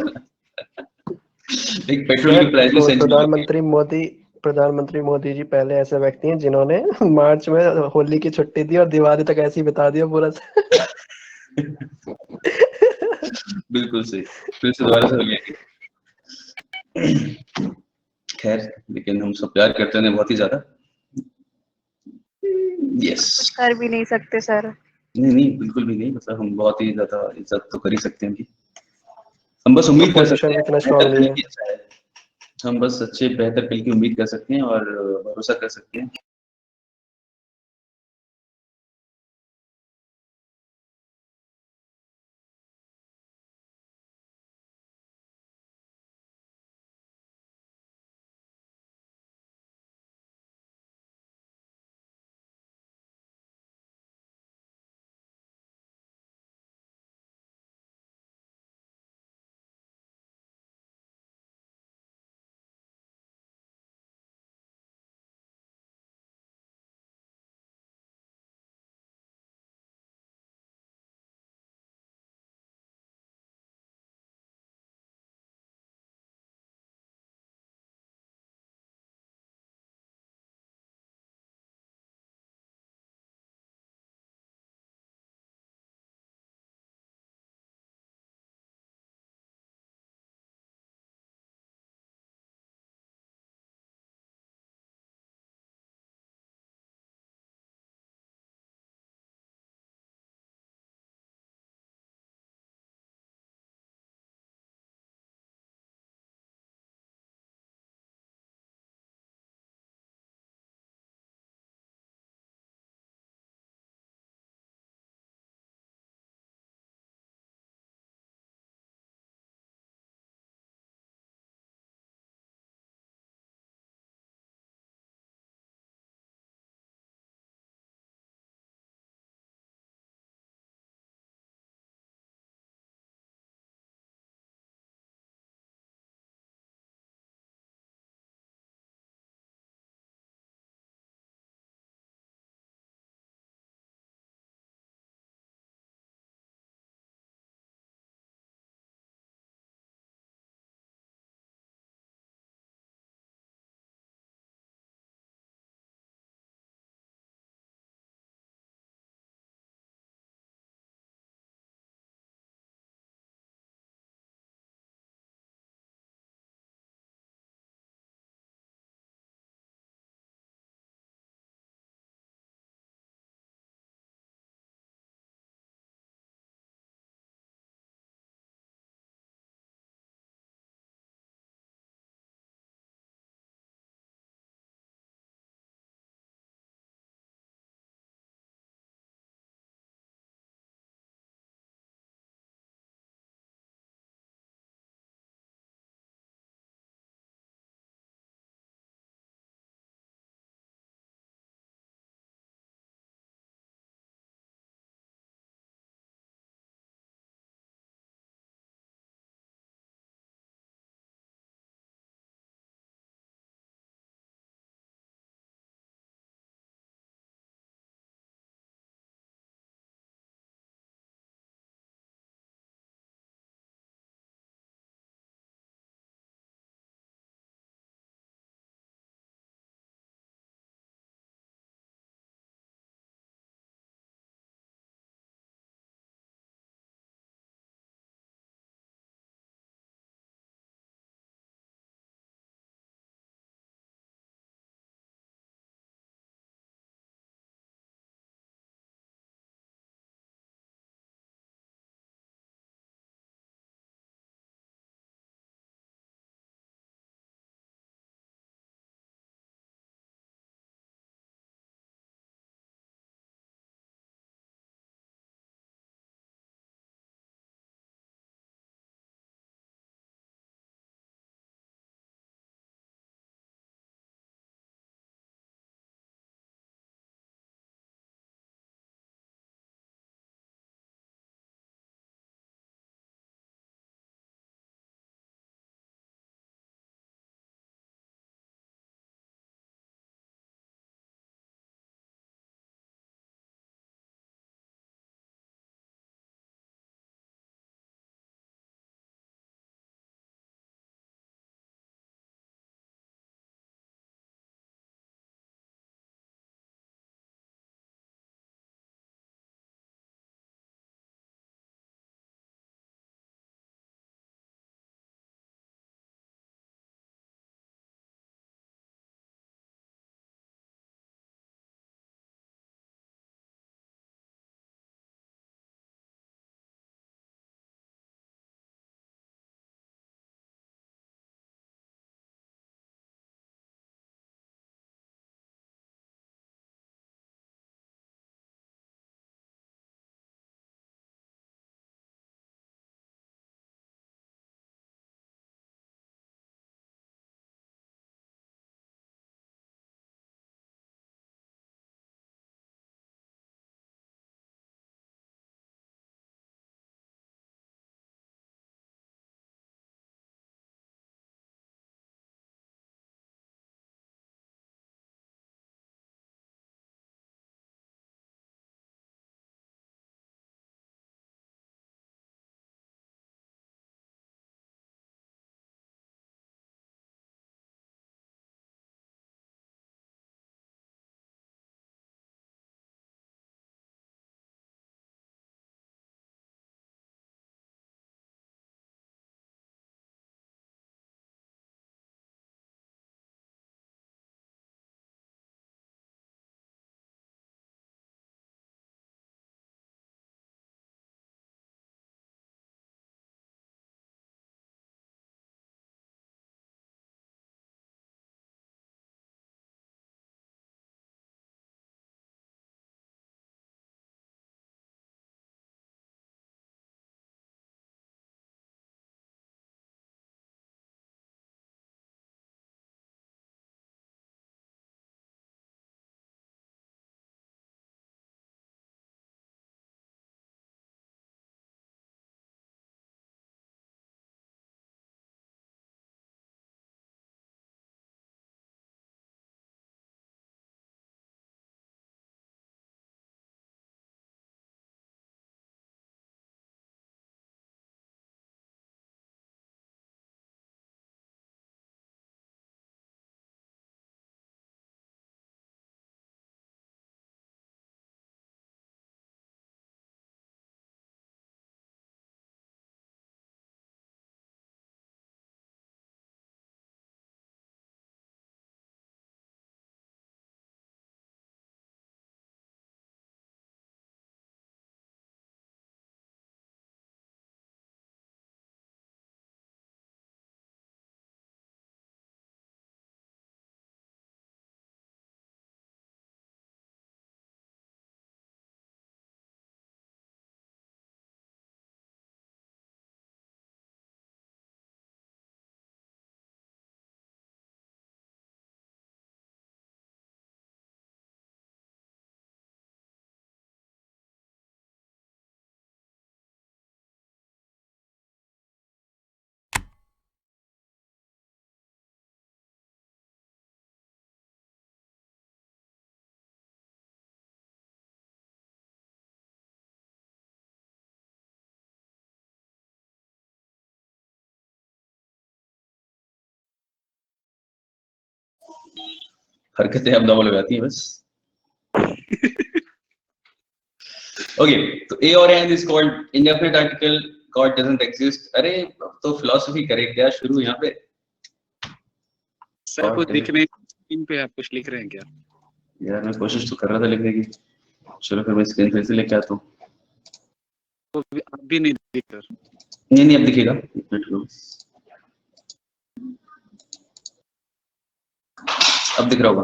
एक पेट्रोल की प्राइस में सेंचुरी लगी। प्रधानमंत्री मोदी जी पहले ऐसे व्यक्ति हैं जिन्होंने मार्च में होली की छुट्टी दी और दिवाली तक ऐसे ही बिता दिया पूरा। बिल्कुल सही, फिर से दोबारा से हो गया। खैर, लेकिन हम सब प्यार करते हैं बहुत ही ज्यादा। यस। कुछ कर भी नहीं सकते सर। नहीं नहीं बिल्कुल भी नहीं, मतलब हम बहुत ही ज्यादा इज्जत तो कर ही सकते हैं उनकी। हम बस उम्मीद कर सकते अपोजिशन हैं इतना बेहतर स्ट्रांग नहीं कल है। की अच्छा है, हम बस अच्छे बेहतर कल की उम्मीद कर सकते हैं और भरोसा कर सकते हैं। हरकतें अब डबल हो जाती हैं बस। ओके, तो ए और an is called indefinite article, god doesn't exist. अरे तो फिलॉसफी करे क्या शुरू यहाँ पे? सर कुछ दिख नहीं स्क्रीन पे, आप कुछ लिख रहे हैं क्या? यार मैं कोशिश तो कर रहा था लिखने की। चलो फिर मैं स्क्रीन फिर से लेके आता हूँ। तो आप भी नहीं दिख सर। नहीं अब दिखेगा, एक मिनट रुको। अब दिख रहा होगा,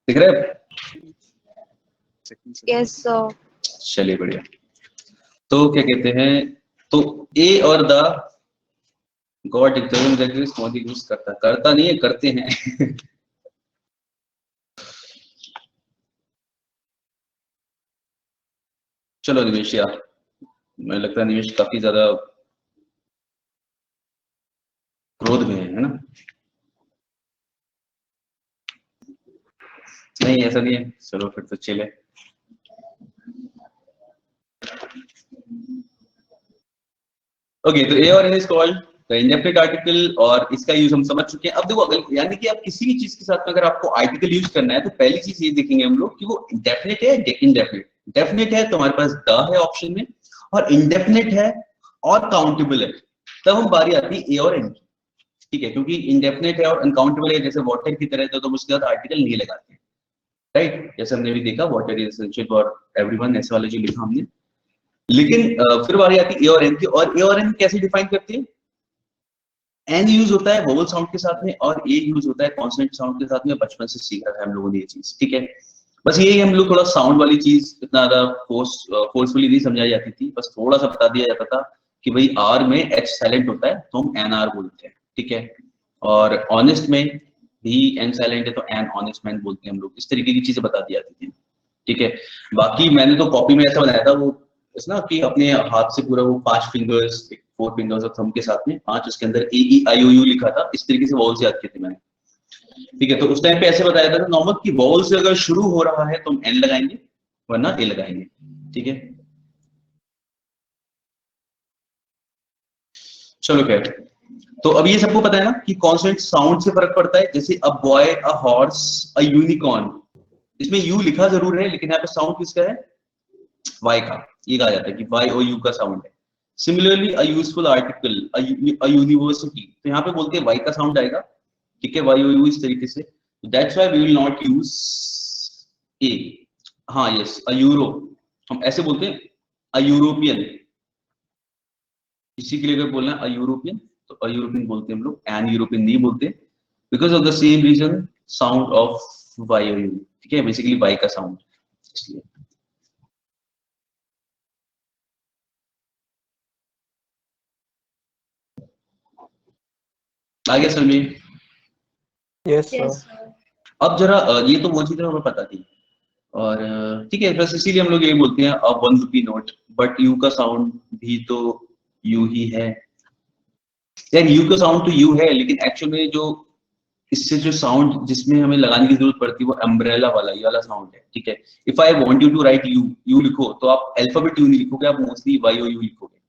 दिख रहा है? Yes sir. चलिए बढ़िया। तो क्या कहते हैं, तो ए और the God doesn't exist Modi use करता नहीं है, करते हैं। चलो निवेश, यार मुझे लगता है निवेश काफी ज्यादा क्रोध में है ना? नहीं ऐसा नहीं है, चलो फिर तो चले। ओके, तो ए और an is called the indefinite article, और इसका यूज हम समझ चुके हैं। अब देखो, अगर यानी कि आप किसी भी चीज के साथ में अगर आपको आर्टिकल यूज करना है तो पहली चीज ये देखेंगे हम लोग कि वो डेफिनेट है इनडेफिनेट। डेफिनेट है तो हमारे पास द है ऑप्शन में, और इनडेफिनेट है और काउंटेबल है, तब हम बारी आती है ए और एन की। ठीक है, क्योंकि इनडेफिनेट है और अनकाउंटेबल है, जैसे वाटर की तरह, तो हम उसके साथ आर्टिकल नहीं लगाते, राइट? जैसे हमने भी देखा water is essential for everyone, ऐसे वाला जो लिखा हमने। लेकिन फिर बारी आती है ए और एन की, और ए और एन कैसे डिफाइन करते हैं? एन यूज होता है वोवल साउंड के साथ में, और ए यूज होता है कॉन्सोनेंट साउंड के साथ में। बचपन से सीख रखा है हम लोगों ने ये चीज, ठीक है? बस यही हम लोग थोड़ा साउंड वाली चीज इतना ज्यादा फोर्सफुली नहीं समझाई जाती थी, बस थोड़ा सा बता दिया जाता था कि भाई आर में एच साइलेंट होता है तो हम एन आर बोलते हैं, ठीक है? और ऑनेस्ट में भी एन साइलेंट है तो एन ऑनेस्ट मैन बोलते हैं हम लोग। इस तरीके की चीजें बता दी जाती थी, ठीक है? बाकी मैंने तो कॉपी में ऐसा बनाया था वो ना कि अपने हाथ से पूरा वो 5 फिंगर्स, 4 फिंगर्स और थंब के साथ में 5, उसके अंदर ए ई आई ओ यू लिखा था। इस तरीके से वॉवल्स याद किए थे मैंने, ठीक है? तो उस टाइम पे ऐसे बताया था नॉर्मल कि वॉवल से अगर शुरू हो रहा है तो हम एन लगाएंगे वरना ए लगाएंगे, ठीक है? चलो खैर, तो अब ये सबको पता है ना कि कॉन्सोनेंट साउंड से फर्क पड़ता है। जैसे a boy, a horse, a unicorn, इसमें यू लिखा जरूर है लेकिन यहाँ पे साउंड किसका है? वाई का। ये कहा जाता है कि वाई और यू का साउंड है। Similarly a useful article, a university, तो यहाँ पे बोलते हैं वाई का साउंड आएगा, ठीक है? वाई और यू इस तरीके से। That's why we will not use A. हाँ यस, अ यूरो हम ऐसे बोलते हैं, अ यूरोपियन। इसी के लिए अगर बोलना है अ यूरोपियन तो अ यूरोपियन बोलते हैं हम लोग, एन यूरोपियन नहीं बोलते, because of the same reason, sound of Y और यू, ठीक है? बेसिकली वाई का साउंड, इसलिए। आगे सलमी। Yes yes sir. अब जरा ये तो वो चीजें हमें पता थी, और ठीक है, बस इसीलिए हम लोग ये बोलते हैं अ 1 रुपी नोट, बट यू का साउंड भी तो यू ही है यार। यू का साउंड तो यू है, लेकिन एक्चुअल में जो इससे जो साउंड जिसमें हमें लगाने की जरूरत पड़ती है वो अम्ब्रेला वाला, ये वाला साउंड है, ठीक है? If I want you to write U, U लिखो तो आप अल्फाबेट यू नहीं लिखोगे, आप मोस्टली वाई ओ यू लिखोगे,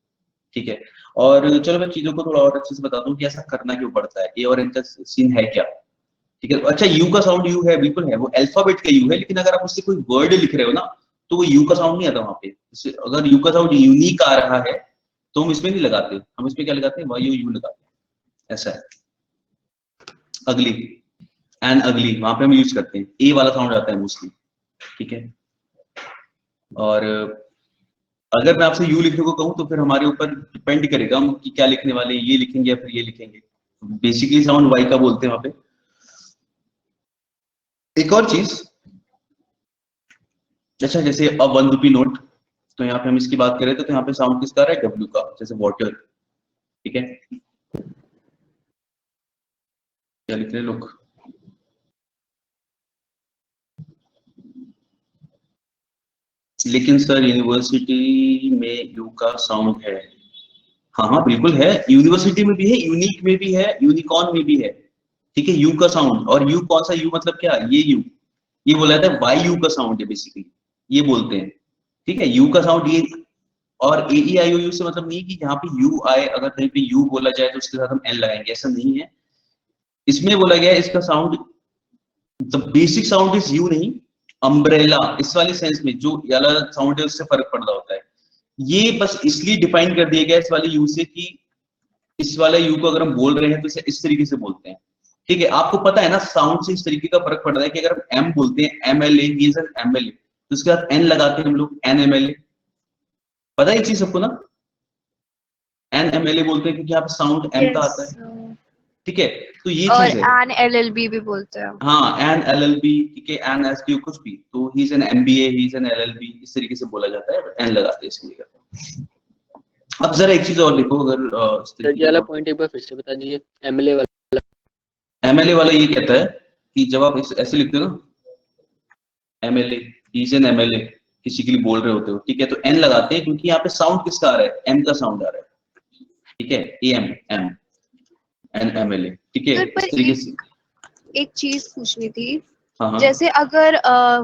ठीक है? और चलो मैं चीजों को थोड़ा और अच्छे से बताता हूँ कि ऐसा करना क्यों पड़ता है, ए और इनका सीन है क्या, ठीक है? अच्छा, यू का साउंड यू है, बिल्कुल है, वो अल्फाबेट का यू है, लेकिन अगर आप उससे कोई वर्ड लिख रहे हो ना तो वो यू का साउंड नहीं आता वहां पे। अगर यू का साउंड यूनिक आ रहा है तो हम इसमें नहीं लगाते, हम इसमें क्या लगाते हैं? वाई ओ यू लगाते हैं, ऐसा है। अगली एंड अगली वहां पे हम यूज करते हैं, ए वाला साउंड आता है मोस्टली, ठीक है? और अगर मैं आपसे यू लिखने को कहूँ तो फिर हमारे ऊपर डिपेंड करेगा हम कि क्या लिखने वाले हैं, ये लिखेंगे या फिर ये लिखेंगे। बेसिकली साउंड वाई का बोलते हैं वहां पे। एक और चीज, अच्छा जैसे अब 1 रुपी नोट, तो यहाँ पे हम इसकी बात करें तो यहाँ पे साउंड किसका आ रहा है? डब्ल्यू का, जैसे वाटर, ठीक है? क्या लिख रहे हैं लोग? लेकिन सर यूनिवर्सिटी में यू का साउंड है। हाँ हाँ बिल्कुल है, यूनिवर्सिटी में भी है, यूनिक में भी है, यूनिकॉर्न में भी है, ठीक है? यू का साउंड, और यू कौन सा यू मतलब क्या? ये यू, ये बोला जाता है वाई यू का साउंड है बेसिकली, ये बोलते हैं, ठीक है? यू का साउंड ये, और ए ई आई ओ यू से मतलब नहीं कि जहाँ पे यू आए, अगर कहीं पे यू बोला जाए तो उसके साथ हम एन लगाएंगे, ऐसा नहीं है। इसमें बोला गया है इसका sound, the basic sound is you नहीं, अम्ब्रेला, इस वाले सेंस में जो ये वाला साउंड है उससे फर्क पड़ रहा होता है। ये बस इसलिए डिफाइन कर दिया गया इस वाले यू से कि इस वाले यू को अगर हम बोल रहे हैं तो इसे इस तरीके से बोलते हैं, ठीक है। आपको पता है ना साउंड से इस तरीके का फर्क पड़ रहा है कि अगर हम एम बोलते हैं MLA, he is N MLA, तो उसके बाद एन लगाते हैं हम लोग NMLA, पता है ये चीज सबको ना, NMLA बोलते हैं क्योंकि यहाँ पे साउंड एम का आता है, ठीक है। तो ये और चीज है। एन LLB भी बोलते हैं। हाँ एन LLB, ठीक है, एन SQ कुछ भी, तो ही is N MBA, he is N LLB, इस तरीके से बोला जाता है, एन लगाते हैं इसलिए। अब जरा एक चीज और देखो, अगर सर ये वाला पॉइंट एक बार फिर से बता दीजिए, MLA वाला। MLA वाला ये कहता है कि जब आप ऐसे लिखते हो ना MLA, he is N MLA, किसी के लिए बोल रहे होते हो, ठीक है, तो एन लगाते हैं क्योंकि यहाँ पे साउंड किसका आ रहा है, एम का साउंड आ रहा है, ठीक है, AM M एन MLA, ठीक है, सर, पर इस तरीके से। एक चीज पूछनी थी, हाँ जैसे अगर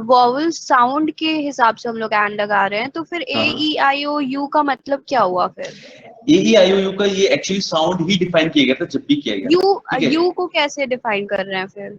वॉवल साउंड के हिसाब से हम लोग एन लगा रहे हैं तो फिर हाँ। AEIOU का मतलब क्या हुआ फिर? AEIOU का ये एक्चुअली साउंड ही डिफाइन किया गया था जब भी किया गया, ठीक है? यू को कैसे डिफाइन कर रहे हैं फिर?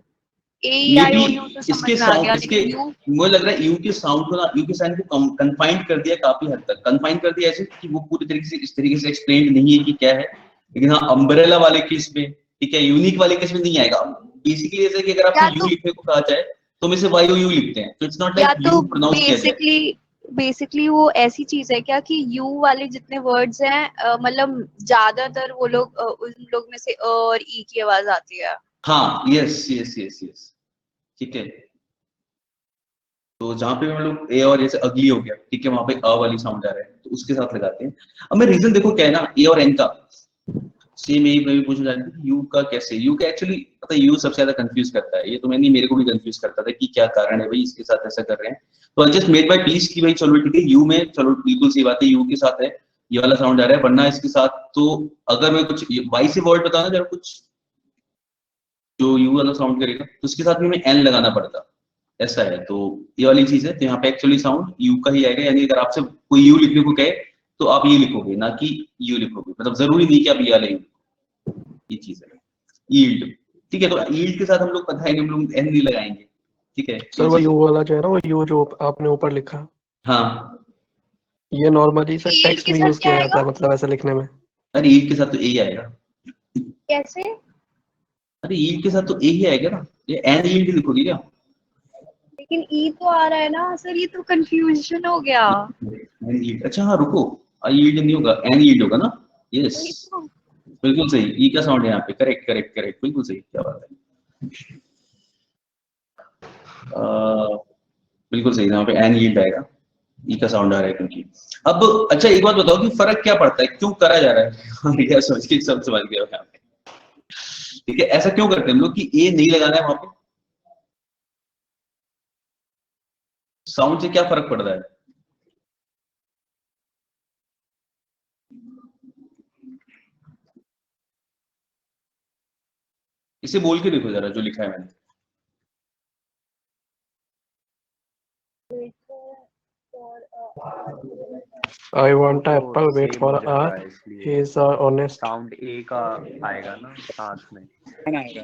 ये भी AEIOU तो समझ इसके में आ साउंड, गया, इसके लेकिन यू मुझे लग रहा है यू के साउंड को ना, यू के साउंड को कन्फाइंड कर दिया काफी हद तक, कन्फाइंड कर दिया ऐसे कि वो पूरी तरीके से इस तरीके से एक्सप्लेन नहीं है कि क्या है, लेकिन हाँ अम्ब्रेला वाले केस में, ठीक है, यूनिक वाले केस में नहीं आएगा। बेसिकली ऐसे कि अगर आपको यू लिखने को कहा जाए तो हम इसे YOU लिखते हैं, तो इट्स नॉट या लाइक तो यू प्रोनाउंस किया जाए। बेसिकली वो ऐसी चीज है क्या कि यू वाले जितने वर्ड्स हैं मतलब ज्यादातर वो लोग उन लोग में से और ई की आवाज आती है। हाँ यस यस यस यस, ठीक है। तो जहाँ पे हम लोग ए और जैसे अगली हो गया, ठीक है, वहां पे अ वाली साउंड आ रहा है तो उसके साथ लगाते हैं। अब मैं रीजन देखो क्या है ना, ए और एन का सेम यही मैं भी पूछना चाहती थी, यू का कैसे, यू का एक्चुअली पता है यू सबसे ज्यादा कंफ्यूज करता है, ये तो मैंने मेरे को भी कंफ्यूज करता था कि क्या कारण है भाई इसके साथ ऐसा कर रहे हैं, तो I just made by piece की भाई चलो ठीक है यू में, चलो बिल्कुल सही बात है यू के साथ है ये वाला साउंड आ रहा है, वरना इसके साथ तो अगर मैं कुछ वाई से वर्ड बताना जरा कुछ जो यू वाला साउंड करेगा तो उसके साथ भी हमें एन लगाना पड़ता, ऐसा है। तो ये वाली चीज है, तो यहाँ पे एक्चुअली साउंड यू का ही आएगा, यानी अगर आपसे कोई यू लिखने को कहे तो आप ये लिखोगे ना कि यू लिखोगे, मतलब जरूरी नहीं कि आप ये वाला यू, ये चीज है यील्ड, ठीक है। तो यील्ड के साथ हम लोग बताएंगे, हम लोग एन नहीं लगाएंगे, ठीक है। सर वो यू वाला जो है ना, वो यू जो आपने ऊपर लिखा, हाँ ये नॉर्मली सर Yield टेक्स्ट के में साथ यूज क्या किया जाता है, आएगा? मतलब ऐसा लिखने में। अरे यील्ड के साथ तो ए ही आएगा, कैसे? अरे यील्ड के साथ तो ए ही आएगा ना, ये एन यील्ड लिखोगी क्या? लेकिन ई तो आ रहा है ना सर, ये तो कंफ्यूजन हो गया। एन यील्ड, अच्छा हाँ रुको, यील्ड नहीं होगा, एन यील्ड होगा ना, यस वही तो। बिल्कुल सही, ई का साउंड है यहाँ पे, करेक्ट करेक्ट करेक्ट, बिल्कुल सही, क्या बात है, बिल्कुल सही, यहाँ पे एन यील्ड आएगा, ई का साउंड आ रहा है क्योंकि। अब अच्छा एक बात बताओ कि फर्क क्या पड़ता है, क्यों करा जा रहा है यह सोच के सब समझ गए यहाँ पे, ठीक है, ऐसा क्यों करते हैं हम लोग कि ए नहीं लगाना है वहां पे, साउंड से क्या फर्क पड़ रहा है? इसे बोल के देखो जरा जो लिखा है मैंने। I want apple, wait for R, he is honest. Sound A का आएगा ना साथ में,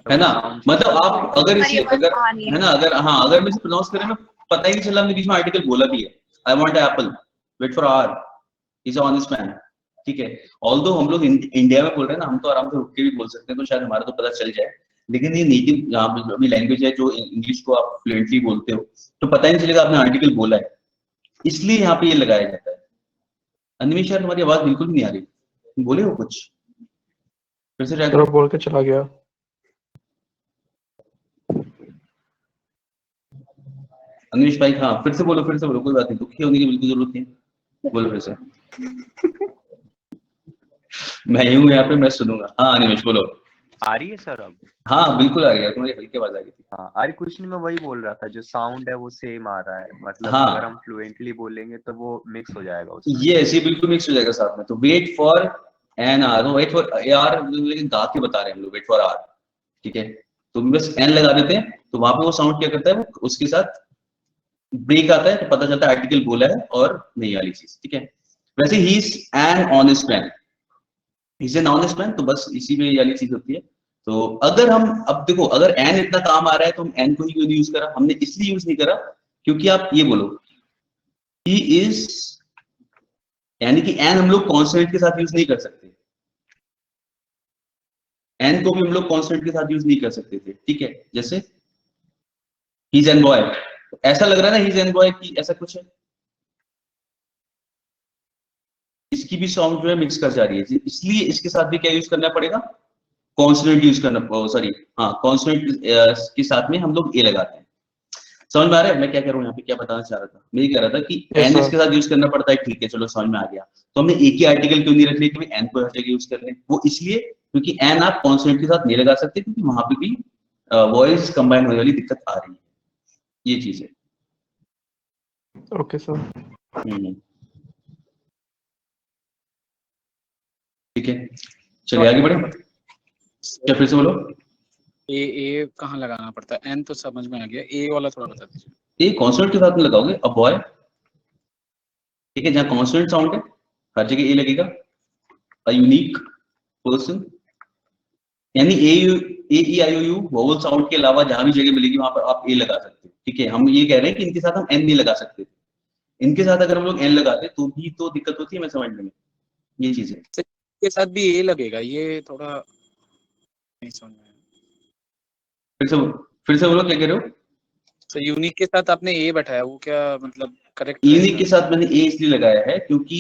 है ना, मतलब आप अगर इसे अगर है ना, अगर हाँ अगर मैं इसे प्रोनाउंस करें, मैं पता ही नहीं चला, हमने बीच में आर्टिकल बोला भी है, I want apple wait for R is honest man, ठीक है। ऑल्दो हम लोग इंडिया में बोल रहे हैं ना, हम तो आराम से रुक के भी बोल सकते हैं, तो शायद हमारा तो पता चल जाए, लेकिन ये नेटिव जहाँ पे अभी लैंग्वेज है जो इंग्लिश को आप फ्लुएंटली बोलते हो तो पता ही नहीं चलेगा आपने आर्टिकल बोला है, इसलिए यहाँ पे ये लगाया जाता है। अनिमेश यार तुम्हारी आवाज बिल्कुल नहीं आ रही, तुम बोले हो कुछ, फिर से ट्राई चलो करो। बोल के चला गया। अनिमेश भाई हाँ फिर से बोलो, फिर से बोलो, कोई बात नहीं, दुखी होने की बिल्कुल जरूरत नहीं, बोलो फिर से मैं हूँ यहाँ पे, मैं सुनूंगा। हाँ अनिमेश बोलो। आ रही है सर अब? हाँ बिल्कुल आ गया, तुम्हारी हल्की आवाज आ गई थी। हाँ अरे कुछ नहीं, मैं वही बोल रहा था, जो साउंड है वो सेम आ रहा है, मतलब हाँ। अगर हम फ्लुएंटली बोलेंगे तो वो मिक्स हो जाएगा उसमें। ये ऐसे बिल्कुल मिक्स हो जाएगा साथ में, तो wait for an R, wait for R, लेकिन गा के बता रहे हैं हम लोग, वेट फॉर आर, ठीक है, तो बस एन लगा देते हैं, तो वहां पे वो साउंड क्या करता है, वो उसके साथ ब्रेक आता है, तो पता चलता है आर्टिकल बोला है और नहीं वाली चीज, ठीक है। वैसे ही is an honest man, is an honest man, तो बस इसी में ये वाली चीज होती है, तो अगर हम अब देखो, अगर एन इतना काम आ रहा है तो हम एन को ही क्यों नहीं यूज करा? हमने इसलिए यूज नहीं करा क्योंकि आप ये बोलो ही इज, यानी कि एन हम लोग कॉन्स्टेंट के साथ यूज नहीं कर सकते, एन को भी हम लोग कॉन्स्टेंट के साथ यूज नहीं कर सकते थे, ठीक है? जैसे ही इज एन बॉय, ऐसा लग रहा है ना ही इज एन बॉय की ऐसा कुछ है, इसकी भी साउंड जो है मिक्स कर जा रही है, इसलिए इसके साथ भी क्या यूज करना पड़ेगा? कॉन्सोनेंट यूज करना, सॉरी हाँ, कॉन्सोनेंट के साथ में हम लोग ए लगाते हैं। समझ में आ रहा है मैं क्या कह रहा हूँ यहाँ पे, क्या बताना चाह रहा था? मैं ये कह रहा था कि Yes, एन sir. इसके साथ यूज करना पड़ता है, ठीक है चलो समझ में आ गया। तो हमने एक ही आर्टिकल क्यों नहीं रख लिया कि एन को हर जगह यूज कर लें? वो इसलिए क्योंकि एन आप कॉन्सोनेंट के साथ नहीं लगा सकते, क्योंकि वहां पे भी वॉइस कंबाइन होने वाली दिक्कत आ रही है, ये चीज है। Okay sir. ठीक है, चलिए आगे बढ़े, क्या फिर से बोलो? ए कहाँ लगाना पड़ता है? एन तो समझ में आ गया, ए वाला थोड़ा बता दीजिए। ए कॉन्सोनेंट के साथ में लगाओगे, अ बॉय, ठीक है, जहाँ कॉन्सोनेंट साउंड है हर जगह ए लगेगा, अ यूनिक पर्सन, यानी ए ई आई ओ यू वोवल साउंड के अलावा जहां भी जगह मिलेगी वहां पर आप ए लगा सकते हो, ठीक है? हम ये कह रहे हैं कि इनके साथ हम एन नहीं लगा सकते, इनके साथ अगर हम लोग एन लगाते तो भी तो दिक्कत होती है, मैं समझने में, ये चीज है। के साथ भी ए लगेगा, ये थोड़ा नहीं समझ में आया। फिर से बोलो क्या कह रहे हो? तो यूनिक के साथ आपने ए बैठाया, वो क्या मतलब करेक्ट? यूनिक के साथ मैंने ए इसलिए लगाया है क्योंकि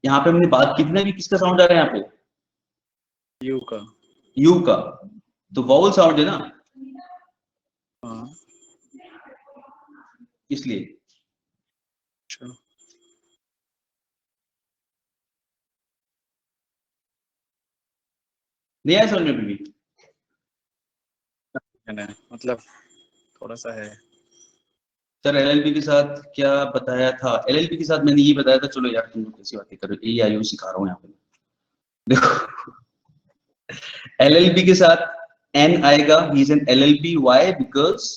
यहाँ पे हमने बात की थी ना कि किसका साउंड आ रहा है यहाँ पे, यू का, यू का, तो वॉवल साउंड है ना, हाँ इसलिए। अच्छा, नहीं आया समझ में अभी भी? मतलब थोड़ा सा है। सर एलएलबी के साथ क्या बताया था? एलएलबी के साथ मैंने ये बताया था, चलो यार तुम लोग कैसी बातें कर रहे हो, ए आई ओ सिखा रहा हूँ यहाँ पे, देखो एलएलबी के साथ एन आएगा, ही is N LLB, why? Because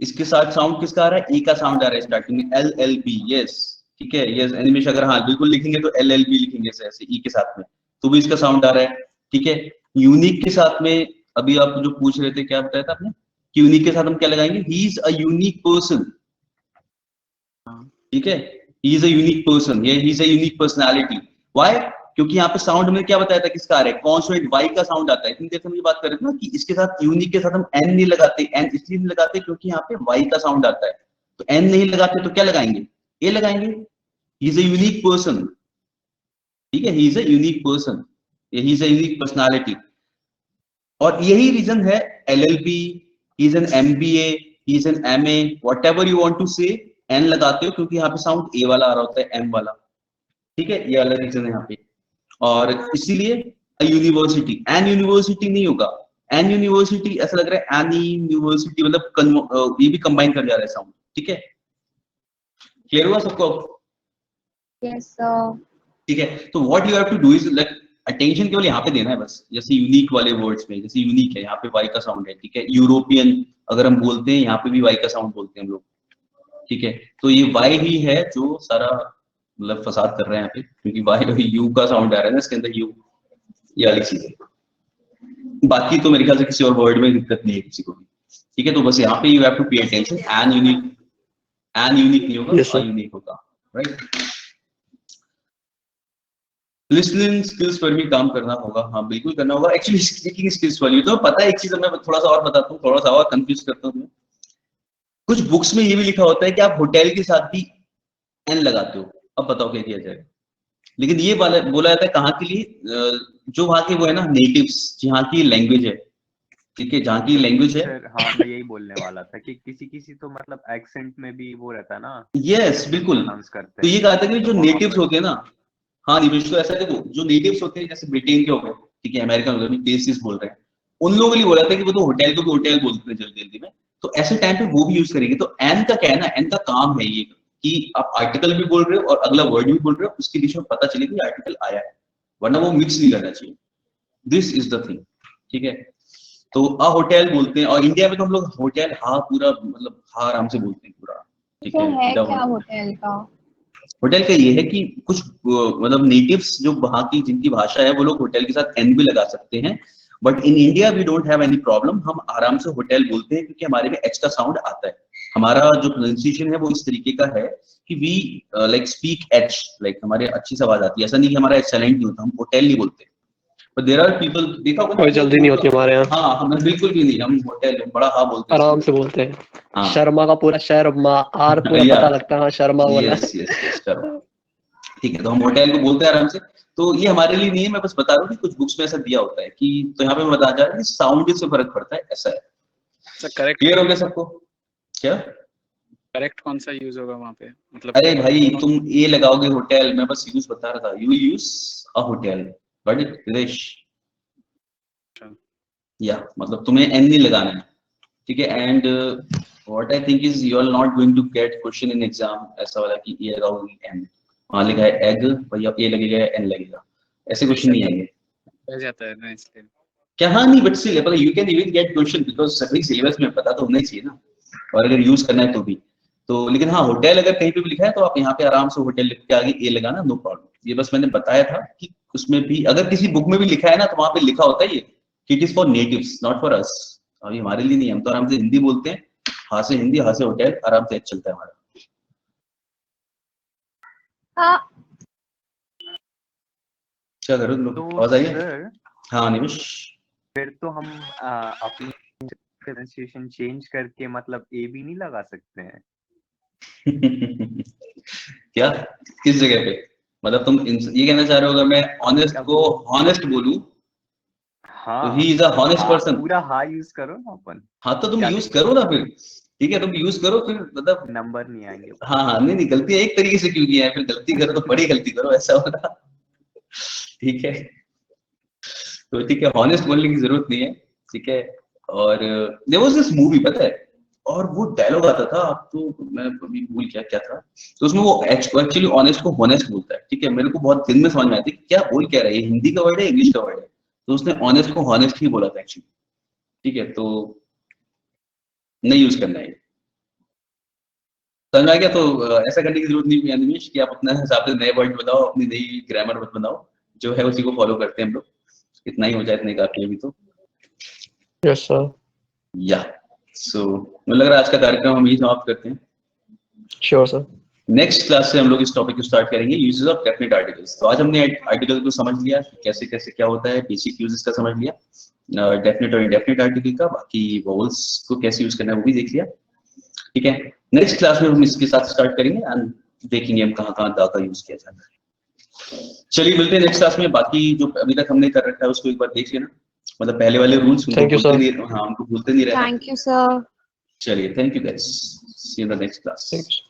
इसके साथ साउंड किसका आ रहा है? ए का साउंड आ रहा है स्टार्टिंग में, एलएलबी, यस, ठीक है, यस एनिमेश, अगर हाँ बिल्कुल लिखेंगे तो एलएलबी लिखेंगे ऐसे ई के साथ में, तो भी इसका साउंड आ रहा है, ठीक है? यूनिक के साथ में अभी आप जो पूछ रहे थे, क्या बताया था आपने कि यूनिक के साथ हम क्या लगाएंगे? He is a unique person, ठीक है, he is a unique person, ये he is a unique personality, why? क्योंकि यहाँ पे साउंड में क्या बताया था किसका आ रहा है? कॉन्सोनेंट वाई का साउंड आता है। इतनी देर से हम ये बात कर रहे थे ना कि इसके साथ यूनिक के साथ हम एन नहीं लगाते, एन इसलिए नहीं लगाते क्योंकि यहाँ पे वाई का साउंड आता है, तो एन नहीं लगाते तो क्या लगाएंगे? ए लगाएंगे, he is a unique person, ठीक है, he is a unique person, he is a unique personality. और यही रीजन है LLB, he is an MBA, he is an MA, whatever you want to say, an लगाते हो क्योंकि यहाँ पे साउंड ए वाला आ रहा होता है, एम वाला, ठीक है, ये वाला रीजन है यहाँ पे। और इसीलिए यूनिवर्सिटी, एन यूनिवर्सिटी नहीं होगा, एन यूनिवर्सिटी ऐसा लग रहा है, एन यूनिवर्सिटी मतलब ये भी कंबाइन कर जा रहा है साउंड, ठीक है? क्लियर हुआ सबको? यस ठीक है, तो what you have to do is like attention केवल यहाँ पे देना है बस, जैसे यूनिक वाले वर्ड्स में, जैसे यूनिक है यहाँ पे वाई का साउंड है, ठीक है? यूरोपियन अगर हम बोलते हैं यहाँ पे भी वाई का साउंड बोलते हैं हम लोग, ठीक है? तो ये वाई ही है जो सारा मतलब फसाद कर रहे हैं यहाँ पे, क्योंकि वाई यू का साउंड आ रहा है ना इसके अंदर, यू, ये अलग चीज है। बाकी तो मेरे ख्याल से किसी और वर्ड में दिक्कत नहीं है किसी को भी, ठीक है? तो बस यहाँ पे you have to pay attention, an unique, an unique नहीं होगा, Yes, sir. यूनिक होगा, राइट? लिसनिंग स्किल्स पर भी काम करना होगा, हाँ बिल्कुल करना होगा। एक्चुअली स्पीकिंग स्किल्स वाली तो पता है, एक चीज मैं थोड़ा सा और बताता हूँ, थोड़ा सा और कंफ्यूज करता हूँ। कुछ बुक्स में ये भी लिखा होता है कि आप होटल के साथ भी एन लगाते हो, अब बताओ क्या किया जाए? लेकिन ये बोला जाता है कहाँ के लिए? जो वहाँ के वो है ना नेटिव्स, जहाँ की लैंग्वेज है, ठीक है, जहाँ की लैंग्वेज है। सर हाँ मैं यही बोलने वाला था कि किसी किसी तो मतलब एक्सेंट में भी वो रहता है ना, यस बिल्कुल, प्रोनाउंस करते तो ये हैं, कहा था कि जो तो वहाँ नेटिव्स पर होते हैं ना, हाँ निवेश, तो ऐसा देखो जो नेटिव्स होते हैं जैसे ब्रिटेन के हो गए, ठीक है, अमेरिकन हो गए, बेसिस बोल रहे हैं, उन लोगों के लिए बोला था कि वो तो होटल को भी होटल बोलते हैं जल्दी जल्दी में, तो ऐसे टाइम पे वो भी यूज करेंगे। तो एन का क्या है ना, एन का काम है ये कि आप आर्टिकल भी बोल रहे हो और अगला वर्ड भी बोल रहे हो, उसके बीच में पता चले कि आर्टिकल आया है, वरना वो मिक्स नहीं करना चाहिए। दिस इज द थिंग, ठीक है? तो अ होटल बोलते हैं, और इंडिया में तो हम लोग होटल हा पूरा मतलब हा आराम से बोलते हैं पूरा, ठीक तो है? है विदाउट क्या होटल का? होटल का ये है कि कुछ मतलब नेटिव्स जो वहाँ की जिनकी भाषा है वो लोग होटल के साथ एन भी लगा सकते हैं, but in India we don't have any problem, हम आराम से होटल बोलते हैं क्योंकि हमारे में एच का साउंड आता है। हमारा जो प्रोनाउंसिएशन है वो इस तरीके का है कि we like speak H, like हमारे अच्छी से आवाज आती है, ऐसा नहीं कि हमारा एच साइलेंट नहीं होता, हम होटल नहीं बोलते। बट देयर आर पीपल, देखा होगा कोई जल्दी नहीं होती हमारे यहाँ, हाँ हमें बिल्कुल भी नहीं, हम होटल बड़ा हाँ बोलते हैं, आराम से बोलते हैं। हाँ। शर्मा का पूरा शर्मा आर पूरा Yeah. पता लगता है, हाँ शर्मा बोला। यस यस करो, ठीक है, तो हम होटल को बोलते हैं आराम से। तो ये हमारे लिए नहीं है, मैं बस बता रहा हूँ कि कुछ बुक्स में ऐसा दिया होता है कि, तो यहाँ पे मैं बता जा रहा हूँ कि साउंड से फर्क पड़ता है, ऐसा है। सर करेक्ट, क्लियर हो गया सबको? क्या करेक्ट कौन सा यूज होगा वहाँ पे, मतलब? अरे भाई तुम ए लगाओगे होटल, मैं बस यूज बता रहा था, you use a hotel, but Dinesh या मतलब तुम्हें एन नहीं लगाना है, ठीक है। And what I think is you are not going to get question in exam ऐसा वाला कि ए लगाओगे एन, वहां लिखा है एग, भैया ए लगेगा एन लगेगा, ऐसे क्वेश्चन नहीं आएंगे। रह जाता है ना इसलिए। क्या हाँ नहीं, बट स्टिल पर you can even get question because सभी सिलेबस में पता तो होना ही चाहिए ना, और अगर यूज करना है तो भी तो। लेकिन हाँ होटल अगर कहीं पे भी लिखा है तो आप यहाँ पे आराम से होटल लिख के आगे ए लगाना, नो प्रॉब्लम। ये बस मैंने बताया था कि उसमें भी अगर किसी बुक में भी लिखा है ना तो वहां पे लिखा होता है ये कि it is for natives not for us. अभी हमारे लिए नहीं, हम तो आराम से हिंदी बोलते हैं, हाँ से हिंदी हाँ से होटल, आराम से चलता है हमारा। हाँ क्या करो लोग, तो आवाज आई है? सर हाँ निमिष फिर तो हम अपनी प्रोनाउंसिएशन चेंज करके मतलब ए भी नहीं लगा सकते हैं? क्या किस जगह पे, मतलब तुम ये कहना चाह रहे हो अगर मैं ऑनेस्ट को हॉनेस्ट बोलूं हाँ तो ही इज अ हॉनेस्ट पर्सन? पूरा हा यूज करो ना अपन, हाँ तो तुम क्या यूज दिक्कत करो ना फिर, ठीक है तुम यूज करो फिर, मतलब नंबर नहीं आएंगे। हाँ हाँ नहीं नहीं, गलती एक तरीके से क्यों किया है, फिर गलती करो तो बड़ी गलती करो, ऐसा होगा, ठीक है। तो ठीक है, हॉनेस्ट बोलने की जरूरत नहीं है, ठीक है। और देयर वाज दिस मूवी पता है, और वो डायलॉग आता था, अब तो मैं अभी भूल गया क्या था, तो उसमें वो एक्चुअली ऑनेस्ट को हॉनेस्ट बोलता है, ठीक है। मेरे को बहुत दिन में समझ में आती क्या बोल क्या रहा है, हिंदी का वर्ड है इंग्लिश का वर्ड है, तो उसने ऑनेस्ट को हॉनेस्ट ही बोला था एक्चुअली, ठीक है। तो नहीं यूज करना है, समझ आ गया? तो ऐसा करने की जरूरत नहीं है निमेश कि आप अपने हिसाब से नए वर्ड बताओ, अपनी नई ग्रामर मत बनाओ, जो है उसी को फॉलो करते हैं हम लोग, इतना ही हो जाए, इतने काफी है अभी तो। Yes sir. या सो मुझे लग रहा है आज का कार्यक्रम हम यही समाप्त करते हैं। Sure sir. नेक्स्ट क्लास से हम लोग इस टॉपिक को स्टार्ट करेंगे, यूजेस ऑफ डेफिनेट आर्टिकल्स। तो आज हमने आर्टिकल को समझ लिया, कैसे कैसे क्या होता है, बेसिक यूजेस का समझ लिया, डेफिनेट और इंडेफिनेट आर्टिकल का, बाकी वोवेल्स को कैसे यूज करना है वो भी देख लिया, ठीक है। नेक्स्ट क्लास में हम इसके साथ स्टार्ट करेंगे एंड देखेंगे हम कहाँ कहाँ दा का यूज किया जाता है। चलिए मिलते हैं नेक्स्ट क्लास में, बाकी जो अभी तक हमने कर रखा है उसको एक बार देख लेना, मतलब पहले वाले रूल्स उनको भूलते नहीं, हाँ उनको भूलते नहीं रहना। Thank you sir. चलिए thank you guys, see you in the next class. Thanks.